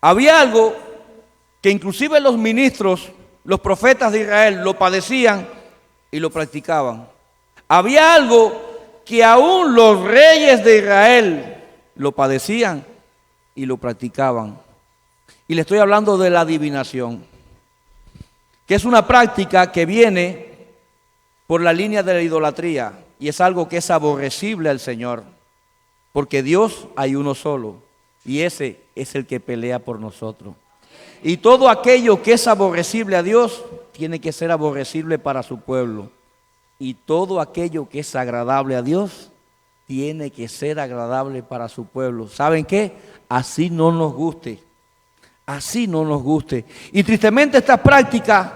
Había algo que inclusive los ministros, los profetas de Israel lo padecían y lo practicaban. Había algo que aún los reyes de Israel lo padecían y lo practicaban. Y le estoy hablando de la adivinación, que es una práctica que viene por la línea de la idolatría y es algo que es aborrecible al Señor, porque Dios hay uno solo y ese es el que pelea por nosotros. Y todo aquello que es aborrecible a Dios tiene que ser aborrecible para su pueblo. Y todo aquello que es agradable a Dios tiene que ser agradable para su pueblo. ¿Saben qué? Así no nos guste. Así no nos guste. Y tristemente estas prácticas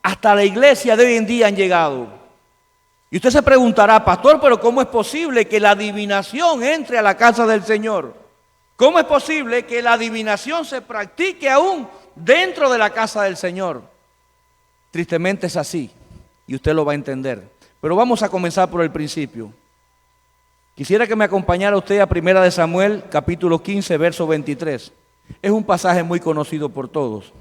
hasta la iglesia de hoy en día han llegado. Y usted se preguntará, pastor, pero ¿cómo es posible que la adivinación entre a la casa del Señor? ¿Cómo es posible que la adivinación se practique aún dentro de la casa del Señor? Tristemente es así y usted lo va a entender. Pero vamos a comenzar por el principio. Quisiera que me acompañara usted a 1 de Samuel, capítulo 15, verso 23. Es un pasaje muy conocido por todos.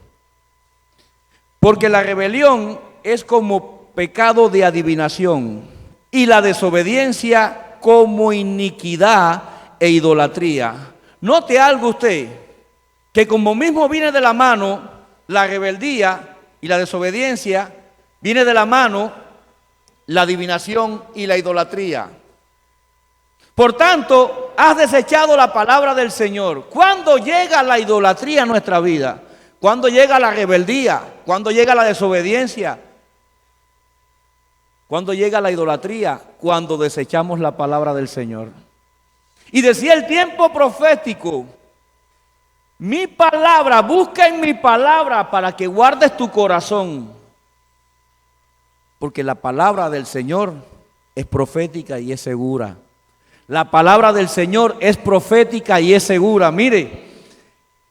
Porque la rebelión es como pecado de adivinación y la desobediencia como iniquidad e idolatría. Note algo usted, que como mismo viene de la mano la rebeldía y la desobediencia, viene de la mano la adivinación y la idolatría. Por tanto, has desechado la palabra del Señor. ¿Cuándo llega la idolatría a nuestra vida? ¿Cuándo llega la rebeldía? ¿Cuándo llega la desobediencia? ¿Cuándo llega la idolatría? Cuando desechamos la palabra del Señor. Y decía el tiempo profético, mi palabra, busca en mi palabra para que guardes tu corazón. Porque la palabra del Señor es profética y es segura. La palabra del Señor es profética y es segura. Mire,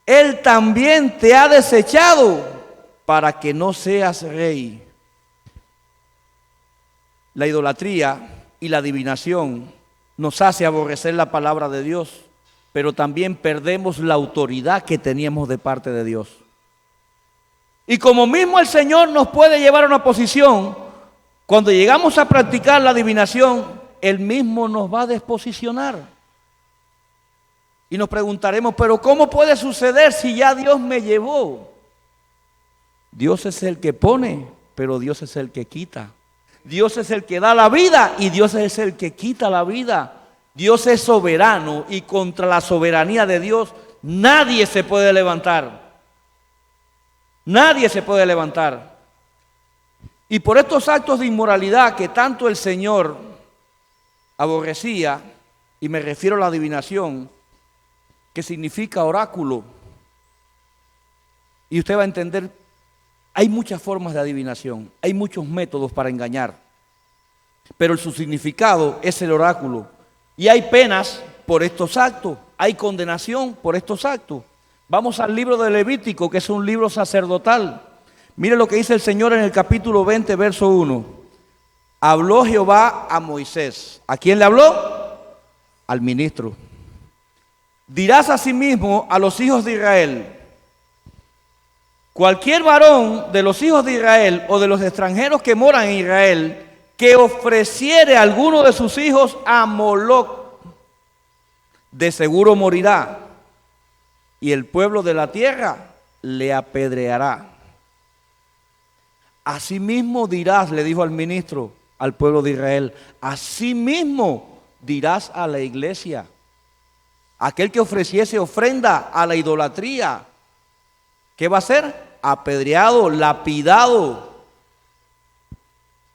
Él también te ha desechado para que no seas rey. La idolatría y la adivinación nos hace aborrecer la palabra de Dios, pero también perdemos la autoridad que teníamos de parte de Dios. Y como mismo el Señor nos puede llevar a una posición, cuando llegamos a practicar la adivinación, Él mismo nos va a desposicionar. Y nos preguntaremos, pero ¿cómo puede suceder si ya Dios me llevó? Dios es el que pone, pero Dios es el que quita. Dios es el que da la vida y Dios es el que quita la vida. Dios es soberano y contra la soberanía de Dios nadie se puede levantar. Nadie se puede levantar. Y por estos actos de inmoralidad que tanto el Señor aborrecía, y me refiero a la adivinación, que significa oráculo, y usted va a entender, hay muchas formas de adivinación, hay muchos métodos para engañar, pero su significado es el oráculo, y hay penas por estos actos, hay condenación por estos actos. Vamos al libro de Levítico, que es un libro sacerdotal. Mire lo que dice el Señor en el capítulo 20, verso 1. Habló Jehová a Moisés. ¿A quién le habló? Al ministro. Dirás asimismo a los hijos de Israel: cualquier varón de los hijos de Israel o de los extranjeros que moran en Israel que ofreciere a alguno de sus hijos a Moloc, de seguro morirá, y el pueblo de la tierra le apedreará. Asimismo dirás, le dijo al ministro, al pueblo de Israel, asimismo dirás a la iglesia: aquel que ofreciese ofrenda a la idolatría, ¿qué va a ser? Apedreado, lapidado.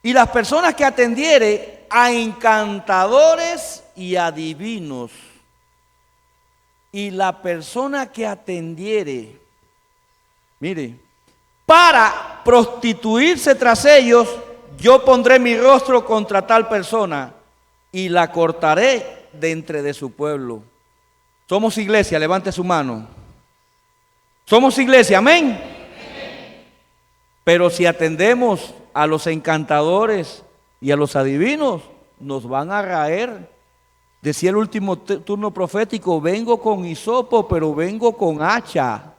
Y las personas que atendiere a encantadores y adivinos. Y la persona que atendiere, mire, para prostituirse tras ellos, yo pondré mi rostro contra tal persona y la cortaré de entre de su pueblo. Somos iglesia, levante su mano. Somos iglesia, amén. Pero si atendemos a los encantadores y a los adivinos, nos van a raer. Decía el último turno profético: vengo con hisopo, pero vengo con hacha.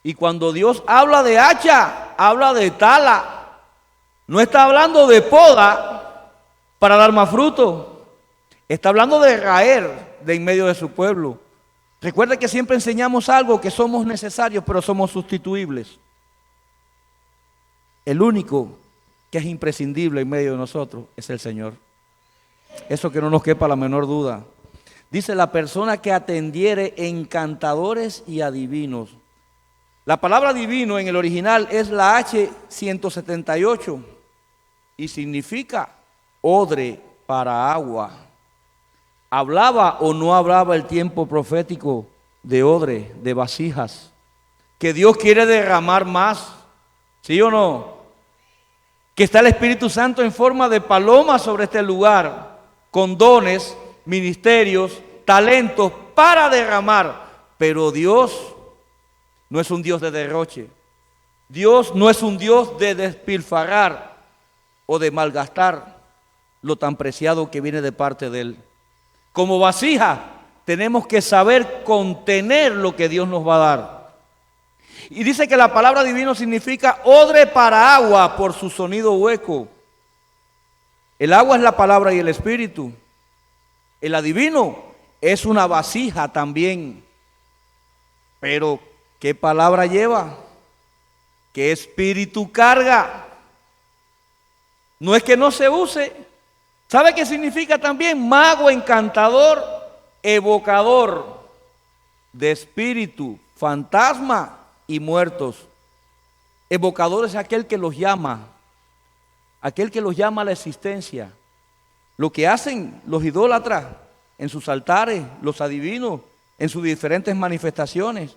Y cuando Dios habla de hacha, habla de tala. No está hablando de poda para dar más fruto. Está hablando de raer de en medio de su pueblo. Recuerde que siempre enseñamos algo, que somos necesarios, pero somos sustituibles. El único que es imprescindible en medio de nosotros es el Señor. Eso que no nos quepa la menor duda. Dice: la persona que atendiere encantadores y adivinos. La palabra divino en el original es la H178 y significa odre para agua. ¿Hablaba o no hablaba el tiempo profético de odre, de vasijas? Que Dios quiere derramar más, ¿sí o no? Que está el Espíritu Santo en forma de paloma sobre este lugar, con dones, ministerios, talentos para derramar. Pero Dios no es un Dios de derroche. Dios no es un Dios de despilfarrar o de malgastar lo tan preciado que viene de parte de Él. Como vasija tenemos que saber contener lo que Dios nos va a dar. Y dice que la palabra divino significa odre para agua por su sonido hueco. El agua es la palabra y el espíritu. El adivino es una vasija también. Pero ¿qué palabra lleva? ¿Qué espíritu carga? No es que no se use. ¿Sabe qué significa también? Mago, encantador, evocador de espíritu, fantasma y muertos. Evocador es aquel que los llama, aquel que los llama a la existencia. Lo que hacen los idólatras en sus altares, los adivinos, en sus diferentes manifestaciones.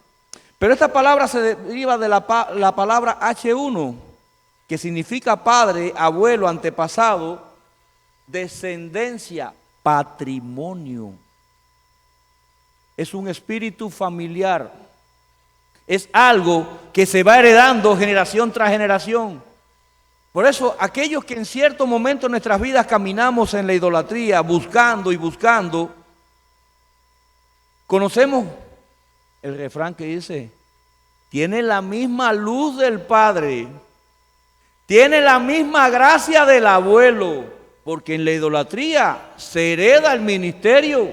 Pero esta palabra se deriva de la palabra H1, que significa padre, abuelo, antepasado, descendencia, patrimonio. Es un espíritu familiar. Es algo que se va heredando generación tras generación. Por eso, aquellos que en cierto momento de nuestras vidas caminamos en la idolatría, buscando y buscando, conocemos el refrán que dice: tiene la misma luz del padre, tiene la misma gracia del abuelo. Porque en la idolatría se hereda el ministerio,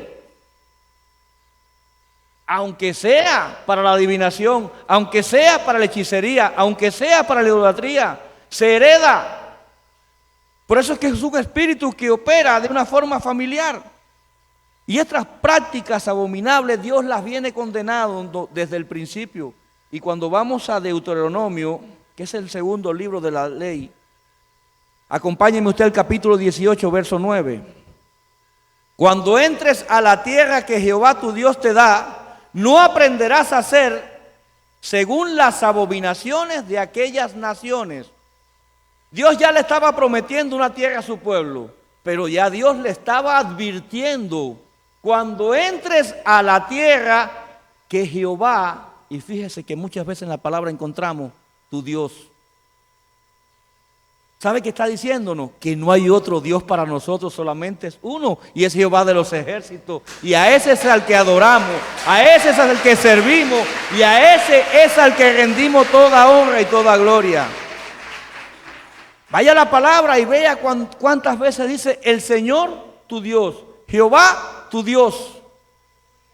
aunque sea para la adivinación, aunque sea para la hechicería, aunque sea para la idolatría, se hereda. Por eso es que es un espíritu que opera de una forma familiar. Y estas prácticas abominables Dios las viene condenando desde el principio. Y cuando vamos a Deuteronomio, que es el segundo libro de la ley, acompáñeme usted al capítulo 18, verso 9. Cuando entres a la tierra que Jehová tu Dios te da, no aprenderás a hacer según las abominaciones de aquellas naciones. Dios ya le estaba prometiendo una tierra a su pueblo, pero ya Dios le estaba advirtiendo: cuando entres a la tierra que Jehová, y fíjese que muchas veces en la palabra encontramos tu Dios. ¿Sabe qué está diciéndonos? Que no hay otro Dios para nosotros, solamente es uno, y es Jehová de los ejércitos. Y a ese es al que adoramos, a ese es al que servimos, y a ese es al que rendimos toda honra y toda gloria. Vaya a la palabra y vea cuántas veces dice el Señor tu Dios, Jehová tu Dios.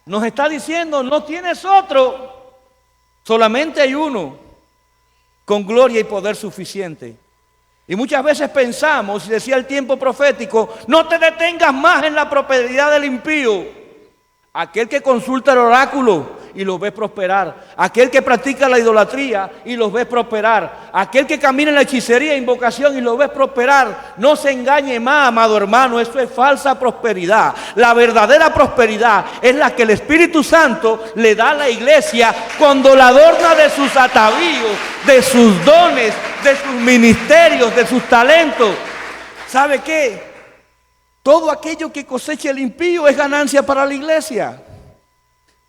Nos está diciendo: no tienes otro, solamente hay uno, con gloria y poder suficiente. Y muchas veces pensamos, y decía el tiempo profético: no te detengas más en la prosperidad del impío. Aquel que consulta el oráculo y los ves prosperar. Aquel que practica la idolatría y los ves prosperar. Aquel que camina en la hechicería e invocación y los ves prosperar. No se engañe más, amado hermano, eso es falsa prosperidad. La verdadera prosperidad es la que el Espíritu Santo le da a la iglesia cuando la adorna de sus atavíos, de sus dones, de sus ministerios, de sus talentos. ¿Sabe qué? Todo aquello que coseche el impío es ganancia para la iglesia.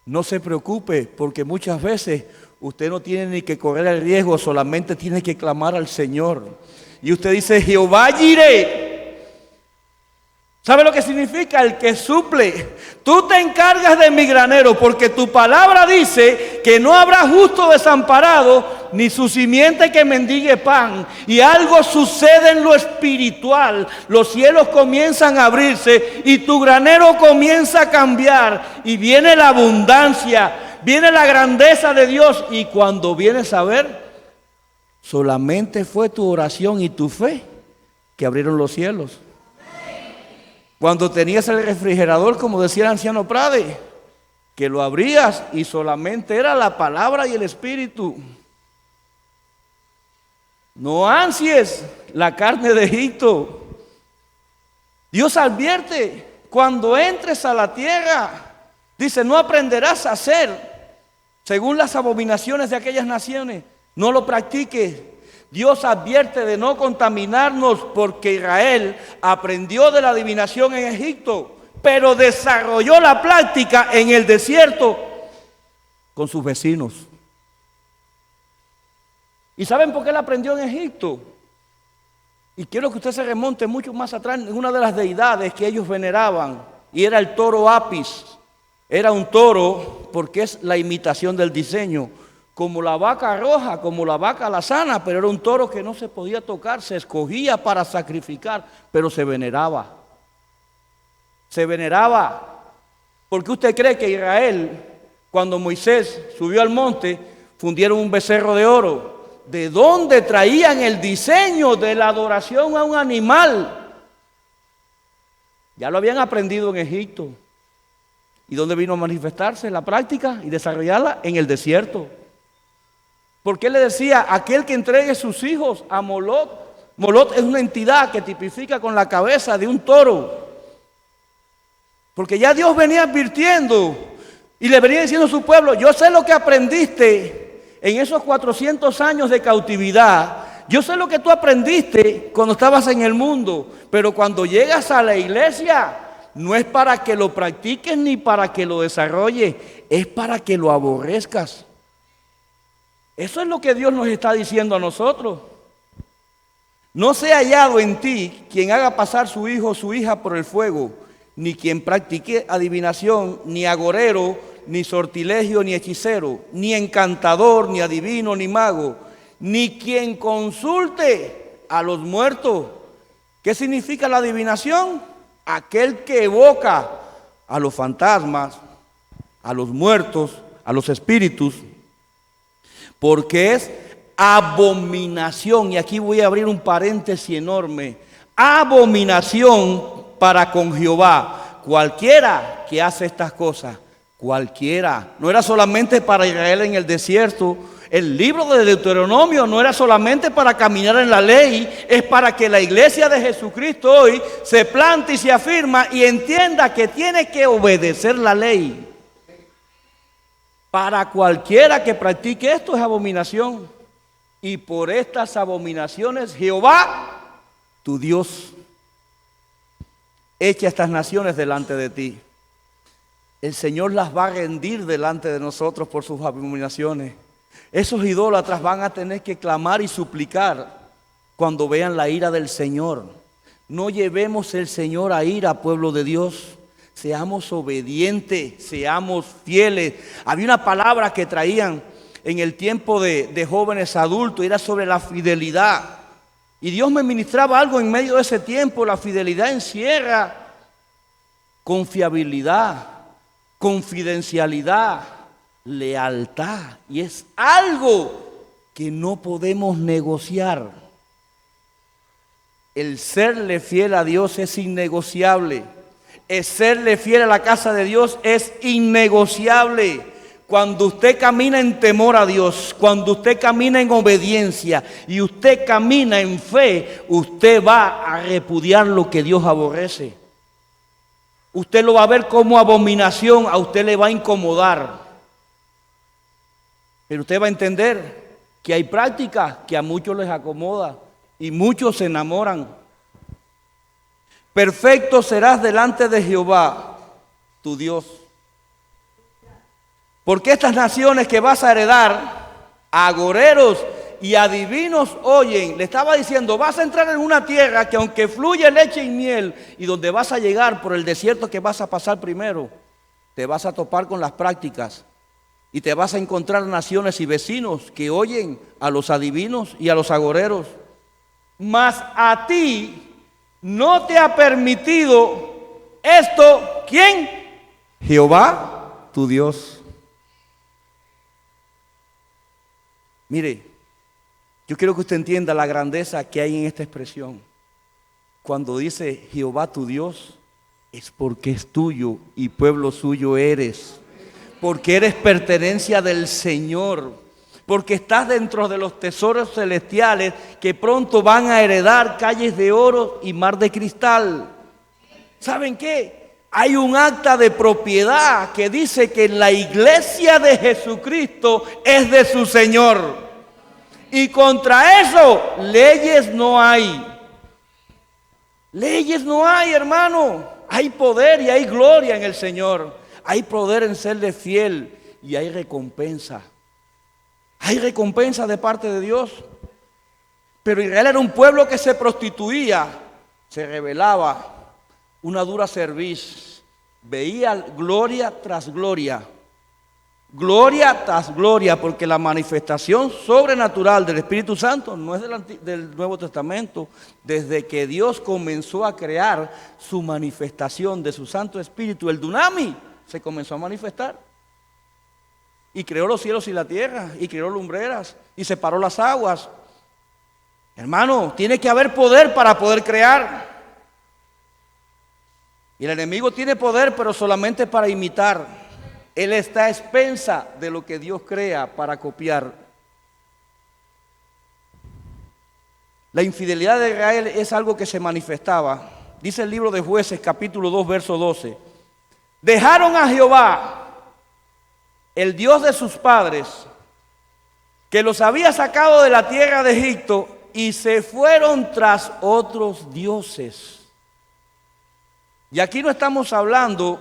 No se preocupe, porque muchas veces usted no tiene ni que correr el riesgo, solamente tiene que clamar al Señor. Y usted dice: Jehová Jireh, ¿Sabe lo que significa? El que suple. Tú te encargas de mi granero porque tu palabra dice que no habrá justo desamparado ni su simiente que mendigue pan. Y algo sucede en lo espiritual. Los cielos comienzan a abrirse y tu granero comienza a cambiar. Y viene la abundancia, viene la grandeza de Dios. Y cuando vienes a ver, solamente fue tu oración y tu fe que abrieron los cielos. Cuando tenías el refrigerador, como decía el anciano Prade, que lo abrías y solamente era la palabra y el Espíritu. No ansies la carne de Egipto. Dios advierte, cuando entres a la tierra, dice, no aprenderás a hacer según las abominaciones de aquellas naciones. No lo practiques. Dios advierte de no contaminarnos porque Israel aprendió de la adivinación en Egipto, pero desarrolló la práctica en el desierto con sus vecinos. ¿Y saben por qué él aprendió en Egipto? Y quiero que usted se remonte mucho más atrás en una de las deidades que ellos veneraban, y era el toro Apis. Era un toro porque es la imitación del diseño, como la vaca roja, como la vaca alazana, pero era un toro que no se podía tocar, se escogía para sacrificar, pero se veneraba. Se veneraba. ¿Por qué usted cree que Israel, cuando Moisés subió al monte, fundieron un becerro de oro? ¿De dónde traían el diseño de la adoración a un animal? Ya lo habían aprendido en Egipto. ¿Y dónde vino a manifestarse la práctica y desarrollarla? En el desierto. Porque él le decía, aquel que entregue sus hijos a Molot. Molot es una entidad que tipifica con la cabeza de un toro. Porque ya Dios venía advirtiendo y le venía diciendo a su pueblo, yo sé lo que aprendiste en esos 400 años de cautividad. Yo sé lo que tú aprendiste cuando estabas en el mundo. Pero cuando llegas a la iglesia, no es para que lo practiques ni para que lo desarrolles. Es para que lo aborrezcas. Eso es lo que Dios nos está diciendo a nosotros. No sea hallado en ti quien haga pasar su hijo o su hija por el fuego, ni quien practique adivinación, ni agorero, ni sortilegio, ni hechicero, ni encantador, ni adivino, ni mago, ni quien consulte a los muertos. ¿Qué significa la adivinación? Aquel que evoca a los fantasmas, a los muertos, a los espíritus, porque es abominación, y aquí voy a abrir un paréntesis enorme, abominación para con Jehová, cualquiera que hace estas cosas, cualquiera. No era solamente para Israel en el desierto, el libro de Deuteronomio no era solamente para caminar en la ley, es para que la iglesia de Jesucristo hoy se plante y se afirma y entienda que tiene que obedecer la ley. Para cualquiera que practique esto es abominación. Y por estas abominaciones Jehová, tu Dios, echa estas naciones delante de ti. El Señor las va a rendir delante de nosotros por sus abominaciones. Esos idólatras van a tener que clamar y suplicar cuando vean la ira del Señor. No llevemos el Señor a ira, pueblo de Dios. Seamos obedientes, seamos fieles. Había una palabra que traían en el tiempo de jóvenes adultos, era sobre la fidelidad. Y Dios me ministraba algo en medio de ese tiempo. La fidelidad encierra confiabilidad, confidencialidad, lealtad. Y es algo que no podemos negociar. El serle fiel a Dios es innegociable. El serle fiel a la casa de Dios es innegociable. Cuando usted camina en temor a Dios, cuando usted camina en obediencia y usted camina en fe, usted va a repudiar lo que Dios aborrece. Usted lo va a ver como abominación, a usted le va a incomodar. Pero usted va a entender que hay prácticas que a muchos les acomoda y muchos se enamoran. Perfecto serás delante de Jehová, tu Dios. Porque estas naciones que vas a heredar, agoreros y adivinos oyen. Le estaba diciendo, vas a entrar en una tierra que aunque fluye leche y miel, y donde vas a llegar por el desierto que vas a pasar primero, te vas a topar con las prácticas y te vas a encontrar naciones y vecinos que oyen a los adivinos y a los agoreros. Mas a ti no te ha permitido esto, ¿quién? Jehová, tu Dios. Mire, yo quiero que usted entienda la grandeza que hay en esta expresión. Cuando dice Jehová tu Dios, es porque es tuyo y pueblo suyo eres. Porque eres pertenencia del Señor. Porque estás dentro de los tesoros celestiales que pronto van a heredar calles de oro y mar de cristal. ¿Saben qué? Hay un acta de propiedad que dice que la iglesia de Jesucristo es de su Señor. Y contra eso, leyes no hay. Leyes no hay, hermano. Hay poder y hay gloria en el Señor. Hay poder en serle fiel y hay recompensa. Hay recompensa de parte de Dios. Pero Israel era un pueblo que se prostituía, se rebelaba, una dura cerviz. Veía gloria tras gloria. Gloria tras gloria, porque la manifestación sobrenatural del Espíritu Santo no es del Nuevo Testamento. Desde que Dios comenzó a crear su manifestación de su Santo Espíritu, el Dunami se comenzó a manifestar. Y creó los cielos y la tierra, y creó lumbreras, y separó las aguas. Hermano, tiene que haber poder para poder crear. Y el enemigo tiene poder, pero solamente para imitar. Él está a expensa de lo que Dios crea para copiar. La infidelidad de Israel es algo que se manifestaba. Dice el libro de Jueces, capítulo 2, verso 12. Dejaron a Jehová, el Dios de sus padres, que los había sacado de la tierra de Egipto, y se fueron tras otros dioses. Y aquí no estamos hablando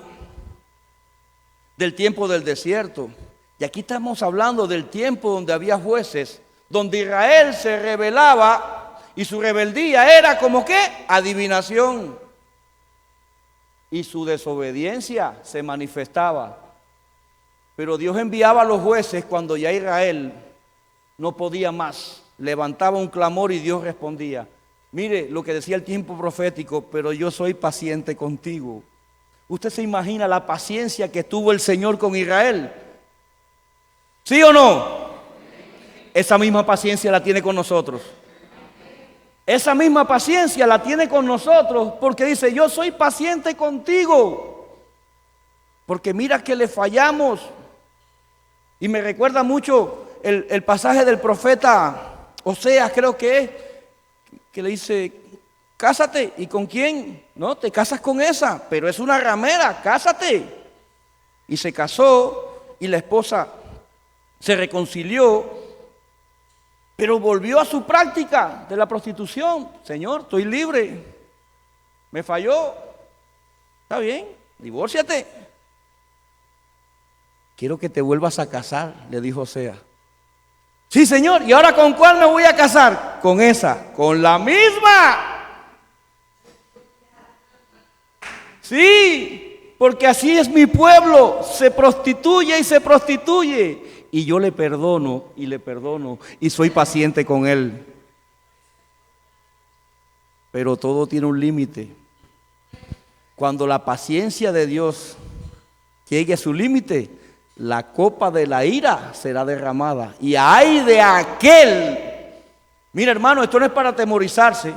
del tiempo del desierto. Y aquí estamos hablando del tiempo donde había jueces, donde Israel se rebelaba y su rebeldía era como que adivinación. Y su desobediencia se manifestaba. Pero Dios enviaba a los jueces cuando ya Israel no podía más. Levantaba un clamor y Dios respondía. Mire lo que decía el tiempo profético, pero yo soy paciente contigo. ¿Usted se imagina la paciencia que tuvo el Señor con Israel? ¿Sí o no? Esa misma paciencia la tiene con nosotros. Esa misma paciencia la tiene con nosotros porque dice, yo soy paciente contigo. Porque mira que le fallamos. Y me recuerda mucho el pasaje del profeta Oseas, creo que es, que le dice, cásate. ¿Y con quién? No, te casas con esa, pero es una ramera, cásate. Y se casó y la esposa se reconcilió, pero volvió a su práctica de la prostitución. Señor, estoy libre, me falló, está bien, divórciate. Quiero que te vuelvas a casar, le dijo Oseas. Sí, Señor, ¿y ahora con cuál me voy a casar? Con esa, con la misma. Sí, porque así es mi pueblo, se prostituye y se prostituye. Y yo le perdono y soy paciente con él. Pero todo tiene un límite. Cuando la paciencia de Dios llegue a su límite, la copa de la ira será derramada. Y ay de aquel. Mira, hermano, esto no es para atemorizarse.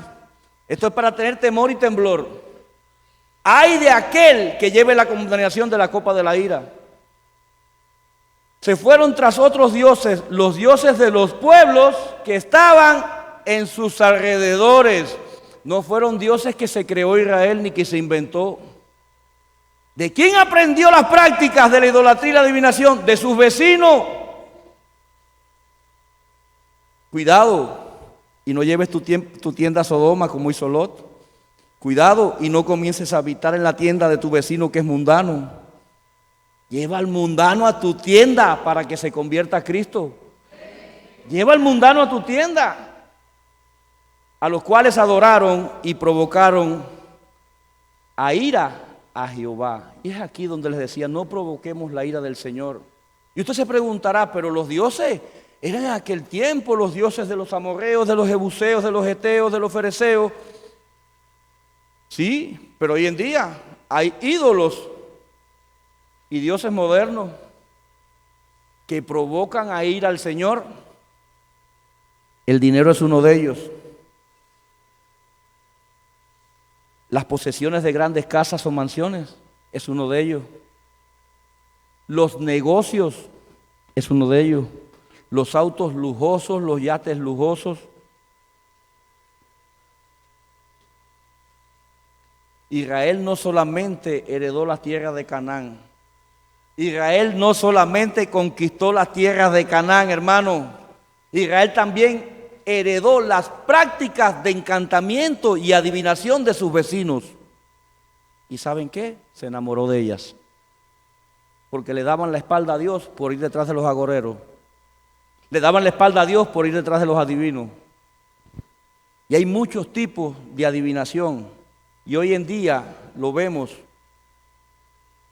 Esto es para tener temor y temblor. Ay de aquel que lleve la contaminación de la copa de la ira. Se fueron tras otros dioses, los dioses de los pueblos que estaban en sus alrededores. No fueron dioses que se creó Israel ni que se inventó. ¿De quién aprendió las prácticas de la idolatría y la adivinación? De sus vecinos. Cuidado y no lleves tu tienda a Sodoma como hizo Lot. Cuidado y no comiences a habitar en la tienda de tu vecino que es mundano. Lleva al mundano a tu tienda para que se convierta a Cristo. lleva al mundano a tu tienda. A los cuales adoraron y provocaron a ira a Jehová. Y es aquí donde les decía, no provoquemos la ira del Señor. Y usted se preguntará, pero los dioses eran en aquel tiempo los dioses de los amorreos, de los jebuseos, de los heteos, de los fereceos. Sí, pero hoy en día hay ídolos y dioses modernos que provocan a ira al Señor. El dinero es uno de ellos. Las posesiones de grandes casas o mansiones es uno de ellos. Los negocios es uno de ellos. Los autos lujosos, los yates lujosos. Israel no solamente heredó la tierra de Canaán. Israel no solamente conquistó las tierras de Canaán, hermano. Israel también heredó las prácticas de encantamiento y adivinación de sus vecinos. ¿Y saben qué? Se enamoró de ellas. Porque le daban la espalda a Dios por ir detrás de los agoreros. Le daban la espalda a Dios por ir detrás de los adivinos. Y hay muchos tipos de adivinación. Y hoy en día lo vemos.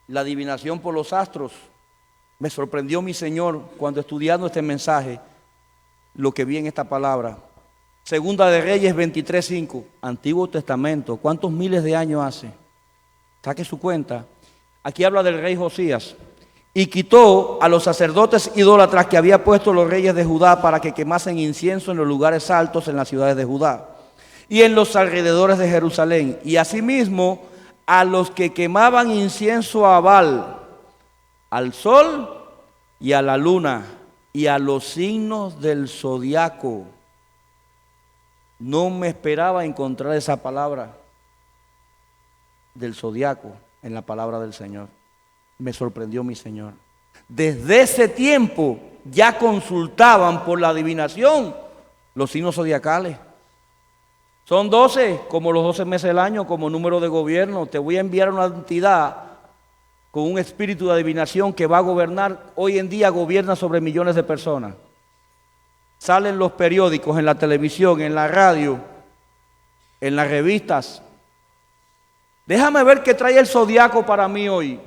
La adivinación por los astros. Me sorprendió mi Señor cuando estudiando este mensaje lo que vi en esta palabra. Segunda de Reyes 23:5, Antiguo Testamento. ¿Cuántos miles de años hace? Saque su cuenta. Aquí habla del rey Josías. Y quitó a los sacerdotes idólatras que había puesto los reyes de Judá para que quemasen incienso en los lugares altos en las ciudades de Judá y en los alrededores de Jerusalén. Y asimismo a los que quemaban incienso a Baal, al sol y a la luna y a los signos del zodiaco. No me esperaba encontrar esa palabra del zodiaco en la palabra del Señor. Me sorprendió mi Señor. Desde ese tiempo ya consultaban por la adivinación los signos zodiacales. Son 12, como los 12 meses del año, como número de gobierno. Te voy a enviar una entidad con un espíritu de adivinación que va a gobernar. Hoy en día gobierna sobre millones de personas. Salen los periódicos, en la televisión, en la radio, en las revistas. Déjame ver qué trae el zodiaco para mí hoy.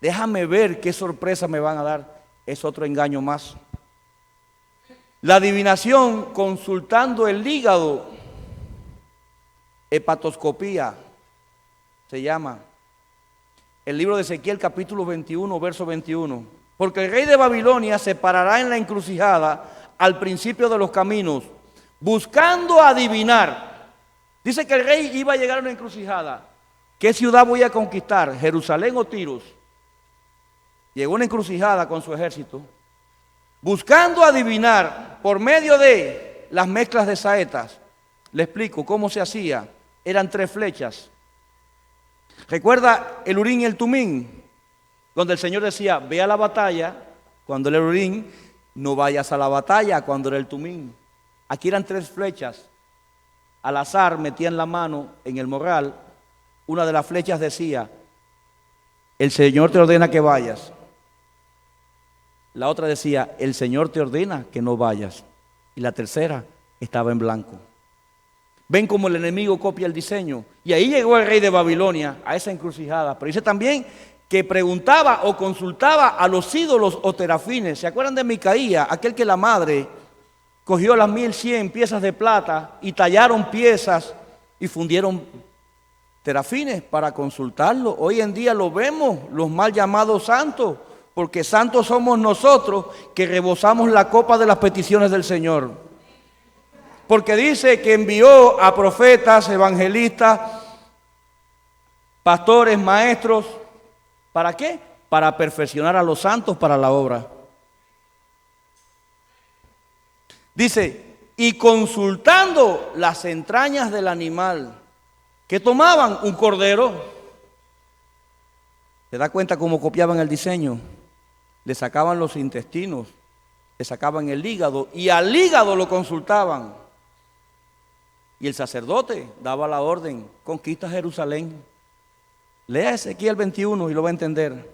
Déjame ver qué sorpresa me van a dar. Es otro engaño más. La adivinación consultando el hígado, hepatoscopía se llama. El libro de Ezequiel capítulo 21, verso 21. Porque el rey de Babilonia se parará en la encrucijada al principio de los caminos, buscando adivinar. Dice que el rey iba a llegar a una encrucijada. ¿Qué ciudad voy a conquistar? ¿Jerusalén o Tiros? Llegó a una encrucijada con su ejército, buscando adivinar por medio de las mezclas de saetas. Le explico cómo se hacía. Eran 3 flechas. ¿Recuerda el Urín y el Tumín? Donde el Señor decía, ve a la batalla, cuando era el Urín, no vayas a la batalla, cuando era el Tumín. Aquí eran 3 flechas. Al azar metían la mano en el morral. Una de las flechas decía, el Señor te ordena que vayas. La otra decía, el Señor te ordena que no vayas. Y la tercera estaba en blanco. Ven cómo el enemigo copia el diseño. Y ahí llegó el rey de Babilonia a esa encrucijada. Pero dice también que preguntaba o consultaba a los ídolos o terafines. ¿Se acuerdan de Micaía? Aquel que la madre cogió las 1100 piezas de plata y tallaron piezas y fundieron terafines para consultarlo. Hoy en día lo vemos, los mal llamados santos, porque santos somos nosotros que rebosamos la copa de las peticiones del Señor. Porque dice que envió a profetas, evangelistas, pastores, maestros. ¿Para qué? Para perfeccionar a los santos para la obra. Dice, y consultando las entrañas del animal, ¿qué tomaban? Un cordero. ¿Se da cuenta cómo copiaban el diseño? Le sacaban los intestinos, le sacaban el hígado y al hígado lo consultaban. Y el sacerdote daba la orden, conquista Jerusalén. Lea Ezequiel 21 y lo va a entender.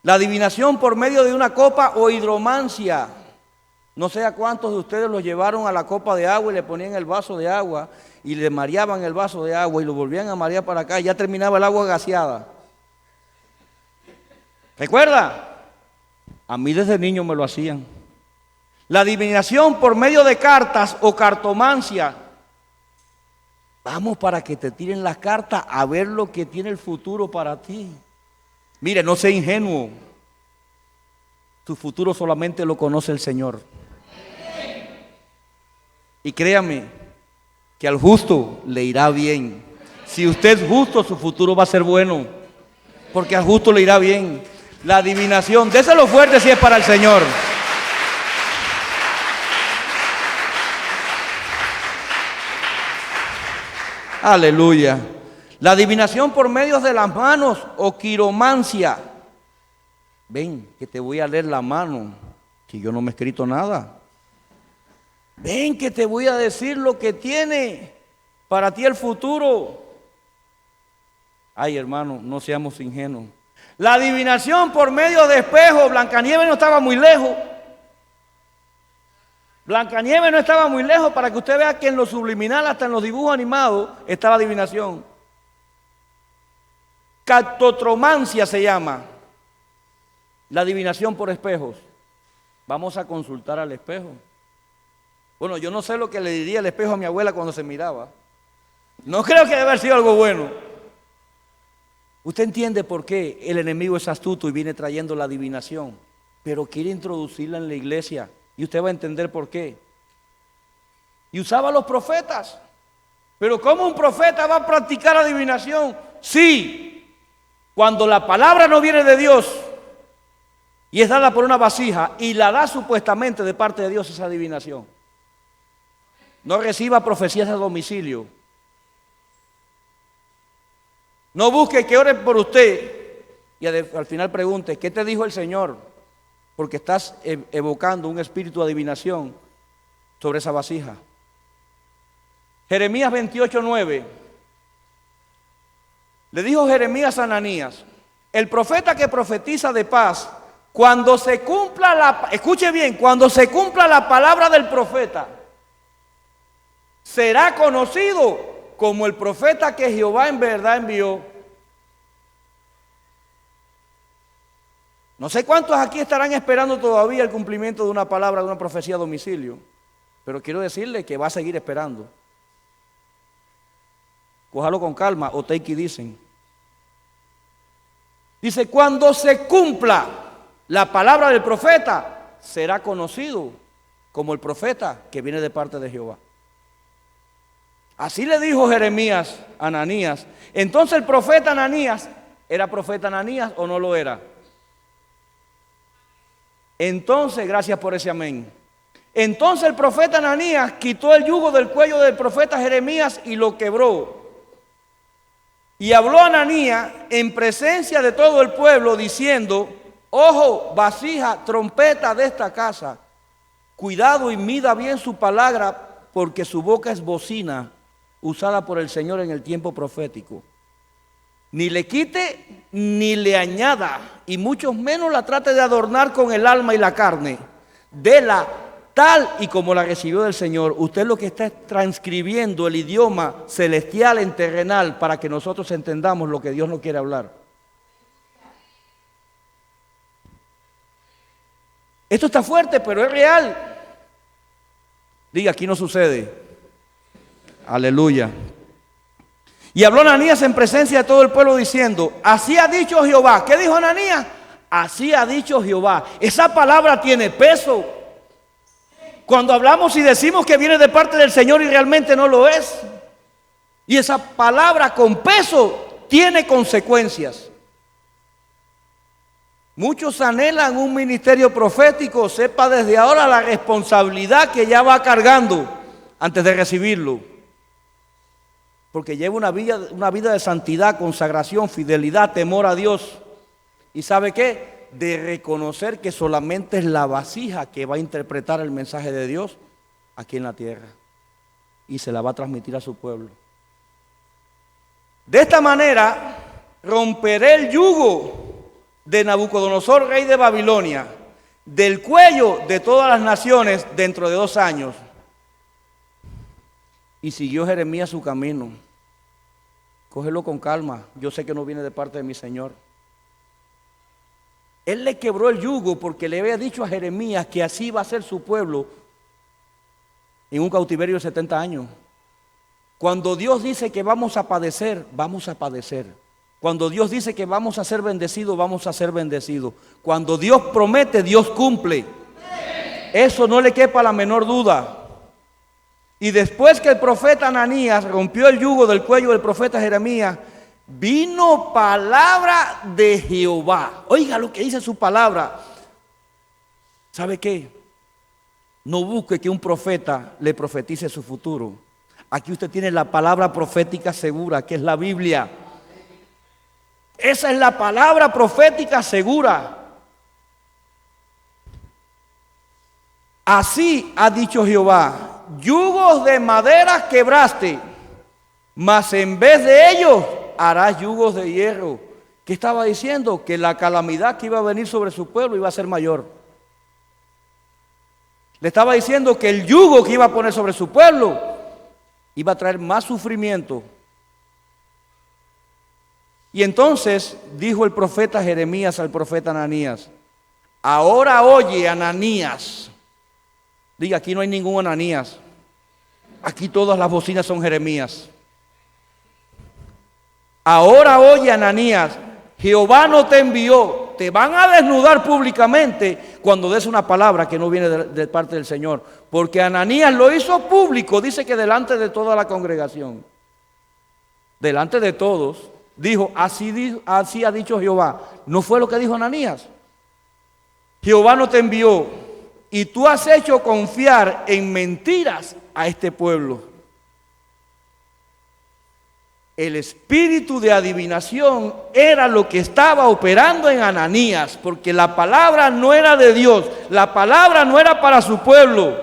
La adivinación por medio de una copa o hidromancia. No sé a cuántos de ustedes los llevaron a la copa de agua y le ponían el vaso de agua y le mareaban el vaso de agua y lo volvían a marear para acá y ya terminaba el agua gaseada. ¿Recuerda? A mí desde niño me lo hacían. La adivinación por medio de cartas o cartomancia. Vamos para que te tiren las cartas a ver lo que tiene el futuro para ti. Mire, no sea ingenuo. Tu futuro solamente lo conoce el Señor. Y créame que al justo le irá bien. Si usted es justo, su futuro va a ser bueno. Porque al justo le irá bien. La adivinación, déselo fuerte si es para el Señor. Aleluya. La adivinación por medios de las manos o quiromancia. Ven, que te voy a leer la mano, si yo no me he escrito nada. Ven, que te voy a decir lo que tiene para ti el futuro. Ay, hermano, no seamos ingenuos. La adivinación por medio de espejos. Blancanieves no estaba muy lejos. Blancanieves no estaba muy lejos, para que usted vea que en lo subliminal, hasta en los dibujos animados, está la adivinación. Cartotromancia se llama. La adivinación por espejos. Vamos a consultar al espejo. Bueno, yo no sé lo que le diría el espejo a mi abuela cuando se miraba. No creo que debe haber sido algo bueno. Usted entiende por qué el enemigo es astuto y viene trayendo la adivinación, pero quiere introducirla en la iglesia. Y usted va a entender por qué. Y usaba a los profetas. Pero ¿cómo un profeta va a practicar adivinación? Sí, cuando la palabra no viene de Dios y es dada por una vasija y la da supuestamente de parte de Dios esa adivinación. No reciba profecías a domicilio. No busque que oren por usted y al final pregunte, ¿qué te dijo el Señor? Porque estás evocando un espíritu de adivinación sobre esa vasija. Jeremías 28:9. Le dijo Jeremías a Ananías, el profeta que profetiza de paz, cuando se cumpla escuche bien, cuando se cumpla la palabra del profeta, será conocido como el profeta que Jehová en verdad envió. No sé cuántos aquí estarán esperando todavía el cumplimiento de una palabra, de una profecía a domicilio, pero quiero decirle que va a seguir esperando. Cójalo con calma, o take it dicen. Dice, cuando se cumpla la palabra del profeta, será conocido como el profeta que viene de parte de Jehová. Así le dijo Jeremías a Ananías. Entonces el profeta Ananías, ¿era profeta Ananías o no lo era? Entonces, gracias por ese amén. Entonces el profeta Ananías quitó el yugo del cuello del profeta Jeremías y lo quebró. Y habló Ananías en presencia de todo el pueblo diciendo, ojo, vasija, trompeta de esta casa, cuidado y mida bien su palabra, porque su boca es bocina usada por el Señor en el tiempo profético. Ni le quite ni le añada, y mucho menos la trate de adornar con el alma y la carne. Dela tal y como la recibió del Señor. Usted lo que está es transcribiendo el idioma celestial en terrenal para que nosotros entendamos lo que Dios nos quiere hablar. Esto está fuerte, pero es real. Diga, aquí no sucede. Aleluya. Y habló Ananías en presencia de todo el pueblo diciendo, así ha dicho Jehová. ¿Qué dijo Ananías? Así ha dicho Jehová. Esa palabra tiene peso. Cuando hablamos y decimos que viene de parte del Señor y realmente no lo es. Y esa palabra con peso tiene consecuencias. Muchos anhelan un ministerio profético. Sepa desde ahora la responsabilidad que ya va cargando antes de recibirlo. Porque lleva una vida de santidad, consagración, fidelidad, temor a Dios. ¿Y sabe qué? De reconocer que solamente es la vasija que va a interpretar el mensaje de Dios aquí en la tierra. Y se la va a transmitir a su pueblo. De esta manera, romperé el yugo de Nabucodonosor, rey de Babilonia, del cuello de todas las naciones dentro de 2 años. Y siguió Jeremías su camino. Cógelo con calma, yo sé que no viene de parte de mi Señor. Él le quebró el yugo porque le había dicho a Jeremías que así iba a ser su pueblo en un cautiverio de 70 años. Cuando Dios dice que vamos a padecer, vamos a padecer. Cuando Dios dice que vamos a ser bendecidos, vamos a ser bendecidos. Cuando Dios promete, Dios cumple. Eso no le quepa la menor duda. Y después que el profeta Ananías rompió el yugo del cuello del profeta Jeremías, vino palabra de Jehová. Oiga lo que dice su palabra. ¿Sabe qué? No busque que un profeta le profetice su futuro. Aquí usted tiene la palabra profética segura, que es la Biblia. Esa es la palabra profética segura. Así ha dicho Jehová: yugos de madera quebraste, mas en vez de ellos harás yugos de hierro. ¿Qué estaba diciendo? Que la calamidad que iba a venir sobre su pueblo iba a ser mayor. Le estaba diciendo que el yugo que iba a poner sobre su pueblo iba a traer más sufrimiento. Y entonces dijo el profeta Jeremías al profeta Ananías: ahora oye, Ananías. Diga, aquí no hay ningún Ananías. Aquí todas las bocinas son Jeremías. Ahora oye, Ananías, Jehová no te envió. Te van a desnudar públicamente cuando des una palabra que no viene de parte del Señor. Porque Ananías lo hizo público, dice que delante de toda la congregación. Delante de todos. Dijo, así ha dicho Jehová. ¿No fue lo que dijo Ananías? Jehová no te envió y tú has hecho confiar en mentiras a este pueblo. El espíritu de adivinación era lo que estaba operando en Ananías, porque la palabra no era de Dios, la palabra no era para su pueblo.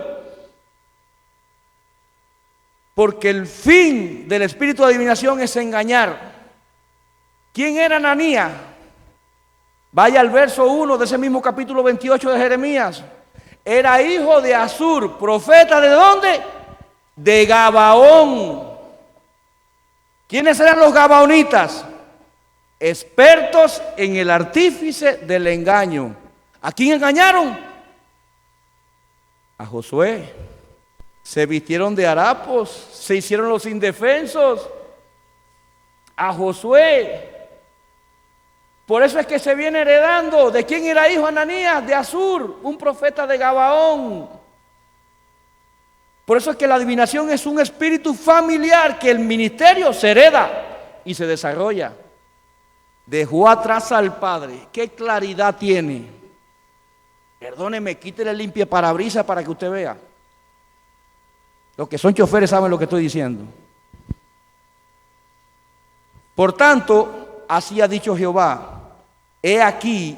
Porque el fin del espíritu de adivinación es engañar. ¿Quién era Ananías? Vaya al verso 1 de ese mismo capítulo 28 de Jeremías. Era hijo de Azur, profeta ¿de dónde? De Gabaón. ¿Quiénes eran los gabaonitas? Expertos en el artífice del engaño. ¿A quién engañaron? A Josué. Se vistieron de harapos, se hicieron los indefensos. A Josué. Por eso es que se viene heredando. ¿De quién era hijo Ananías? De Azur, un profeta de Gabaón. Por eso es que la adivinación es un espíritu familiar que el ministerio se hereda y se desarrolla. Dejó atrás al padre. ¿Qué claridad tiene? Perdóneme, quítele limpia parabrisas para que usted vea. Los que son choferes saben lo que estoy diciendo. Por tanto, así ha dicho Jehová: he aquí,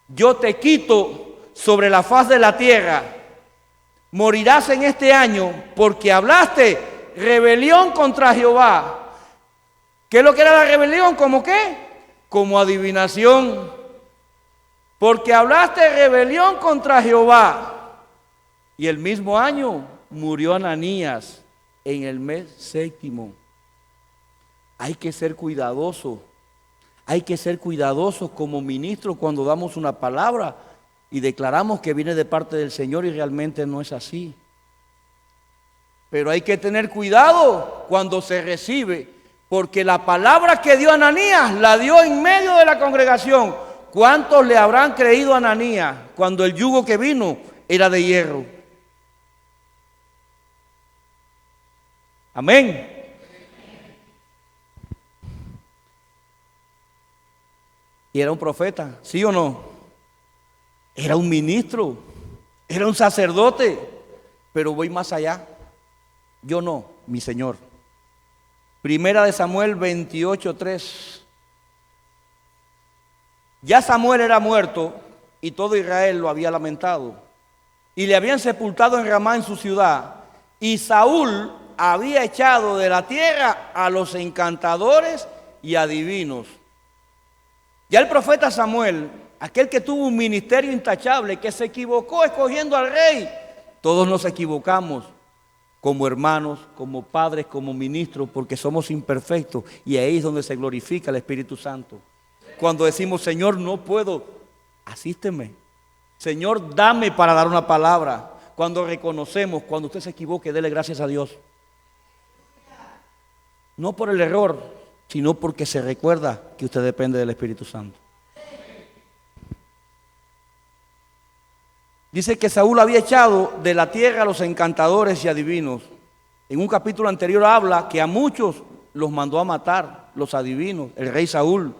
yo te quito sobre la faz de la tierra. Morirás en este año porque hablaste rebelión contra Jehová. ¿Qué es lo que era la rebelión? ¿Cómo qué? Como adivinación. Porque hablaste rebelión contra Jehová. Y el mismo año murió Ananías en el mes 7. Hay que ser cuidadoso. Hay que ser cuidadosos como ministros cuando damos una palabra y declaramos que viene de parte del Señor y realmente no es así. Pero hay que tener cuidado cuando se recibe, porque la palabra que dio Ananías la dio en medio de la congregación. ¿Cuántos le habrán creído a Ananías cuando el yugo que vino era de hierro? Amén. Y era un profeta, ¿sí o no? Era un ministro, era un sacerdote, pero voy más allá. Yo no, mi Señor. Primera de Samuel 28:3. Ya Samuel era muerto y todo Israel lo había lamentado. Y le habían sepultado en Ramá, en su ciudad. Y Saúl había echado de la tierra a los encantadores y adivinos. Ya el profeta Samuel aquel que tuvo un ministerio intachable, que se equivocó escogiendo al rey. Todos nos equivocamos como hermanos, como padres, como ministros, porque somos imperfectos, y ahí es donde se glorifica el Espíritu Santo. Cuando decimos, Señor, no puedo, asísteme. Señor, dame para dar una palabra. Cuando reconocemos, cuando usted se equivoque, dele gracias a Dios. No por el error, sino porque se recuerda que usted depende del Espíritu Santo. Dice que Saúl había echado de la tierra a los encantadores y adivinos. En un capítulo anterior habla que a muchos los mandó a matar, los adivinos, el rey Saúl.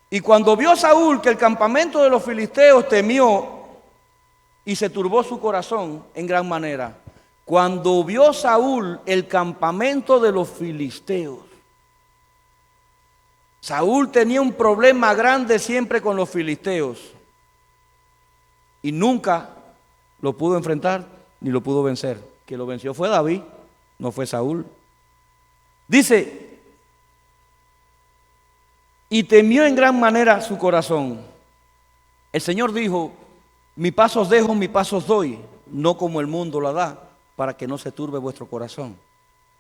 Y cuando vio Saúl que el campamento de los filisteos temió y se turbó su corazón en gran manera. Cuando vio Saúl el campamento de los filisteos, Saúl tenía un problema grande siempre con los filisteos y nunca lo pudo enfrentar ni lo pudo vencer. Que lo venció fue David, no fue Saúl. Dice, y temió en gran manera su corazón. El Señor dijo, mi paso os dejo, mi paso os doy, no como el mundo la da, para que no se turbe vuestro corazón.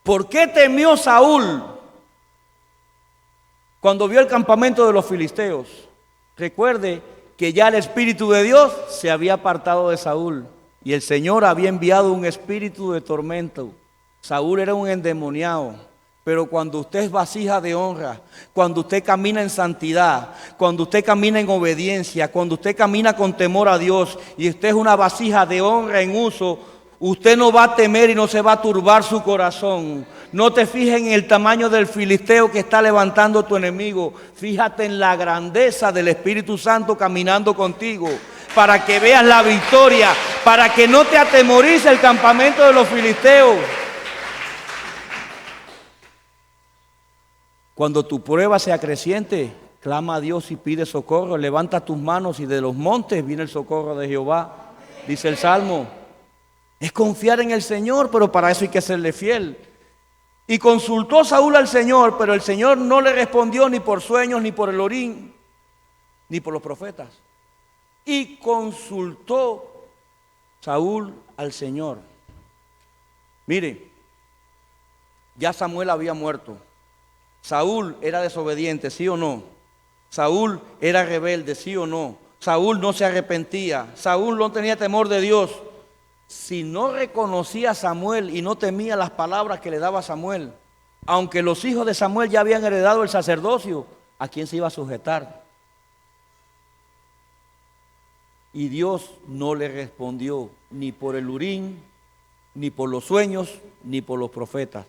¿Por qué temió Saúl cuando vio el campamento de los filisteos? Recuerde que ya el Espíritu de Dios se había apartado de Saúl y el Señor había enviado un espíritu de tormento. Saúl era un endemoniado, pero cuando usted es vasija de honra, cuando usted camina en santidad, cuando usted camina en obediencia, cuando usted camina con temor a Dios y usted es una vasija de honra en uso, usted no va a temer y no se va a turbar su corazón. No te fijes en el tamaño del filisteo que está levantando tu enemigo. Fíjate en la grandeza del Espíritu Santo caminando contigo, para que veas la victoria, para que no te atemorice el campamento de los filisteos. Cuando tu prueba sea creciente, clama a Dios y pide socorro. Levanta tus manos y de los montes viene el socorro de Jehová, dice el Salmo. Es confiar en el Señor, pero para eso hay que serle fiel. Y consultó Saúl al Señor, pero el Señor no le respondió ni por sueños, ni por el Urim, ni por los profetas. Y consultó Saúl al Señor. Mire, ya Samuel había muerto. Saúl era desobediente, ¿sí o no? Saúl era rebelde, ¿sí o no? Saúl no se arrepentía. Saúl no tenía temor de Dios. Si no reconocía a Samuel y no temía las palabras que le daba Samuel, aunque los hijos de Samuel ya habían heredado el sacerdocio, ¿a quién se iba a sujetar? Y Dios no le respondió ni por el Urim, ni por los sueños, ni por los profetas.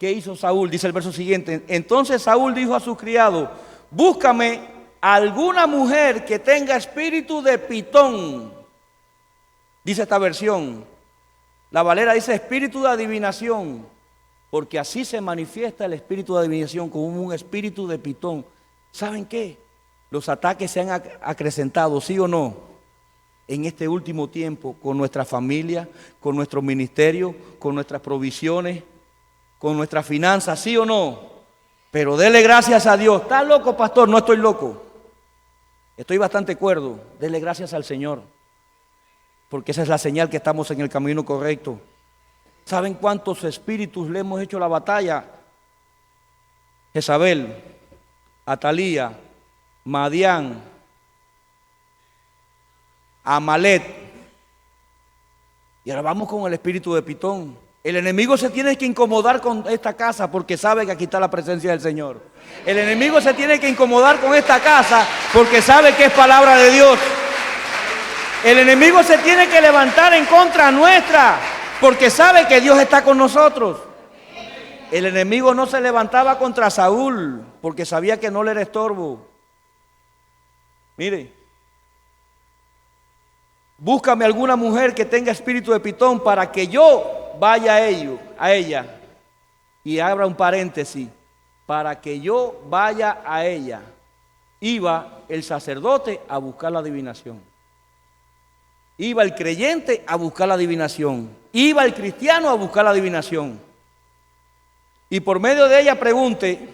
¿Qué hizo Saúl? Dice el verso siguiente. Entonces Saúl dijo a sus criados, búscame alguna mujer que tenga espíritu de Pitón. Dice esta versión. La Valera dice espíritu de adivinación, porque así se manifiesta el espíritu de adivinación, como un espíritu de Pitón. ¿Saben qué? Los ataques se han acrecentado, ¿sí o no? En este último tiempo, con nuestra familia, con nuestro ministerio, con nuestras provisiones, con nuestras finanzas, ¿sí o no? Pero dele gracias a Dios. ¿Está loco, pastor? No estoy loco. Estoy bastante cuerdo. Dele gracias al Señor, porque esa es la señal que estamos en el camino correcto. ¿Saben cuántos espíritus le hemos hecho la batalla? Jezabel, Atalía, Madián, Amalet. Y ahora vamos con el espíritu de Pitón. El enemigo se tiene que incomodar con esta casa porque sabe que aquí está la presencia del Señor. El enemigo se tiene que incomodar con esta casa porque sabe que es palabra de Dios. El enemigo se tiene que levantar en contra nuestra porque sabe que Dios está con nosotros. El enemigo no se levantaba contra Saúl porque sabía que no le era estorbo. Mire, búscame alguna mujer que tenga espíritu de Pitón para que yo vaya a ella. Y abra un paréntesis, para que yo vaya a ella. Iba el sacerdote a buscar la adivinación. Iba el creyente a buscar la adivinación. Iba el cristiano a buscar la adivinación. Y por medio de ella pregunte,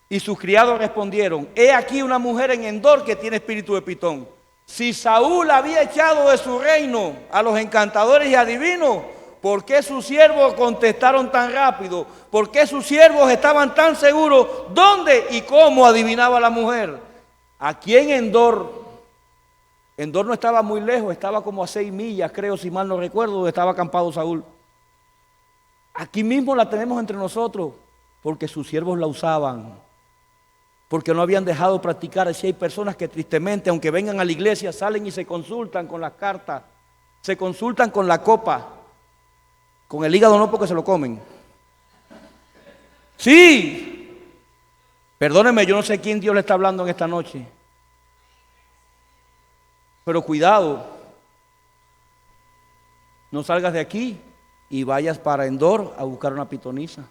Y sus criados respondieron: he aquí una mujer en Endor que tiene espíritu de Pitón. Si Saúl había echado de su reino a los encantadores y adivinos, ¿por qué sus siervos contestaron tan rápido? ¿Por qué sus siervos estaban tan seguros? ¿Dónde y cómo adivinaba la mujer? Aquí en Endor. Endor no estaba muy lejos, estaba como a 6 millas, creo, si mal no recuerdo, donde estaba acampado Saúl. Aquí mismo la tenemos entre nosotros, porque sus siervos la usaban, porque no habían dejado practicar. Así hay personas que tristemente, aunque vengan a la iglesia, salen y se consultan con las cartas, se consultan con la copa, con el hígado no, porque se lo comen. Sí, perdóneme, yo no sé quién Dios le está hablando en esta noche. Pero cuidado, no salgas de aquí y vayas para Endor a buscar una pitonisa.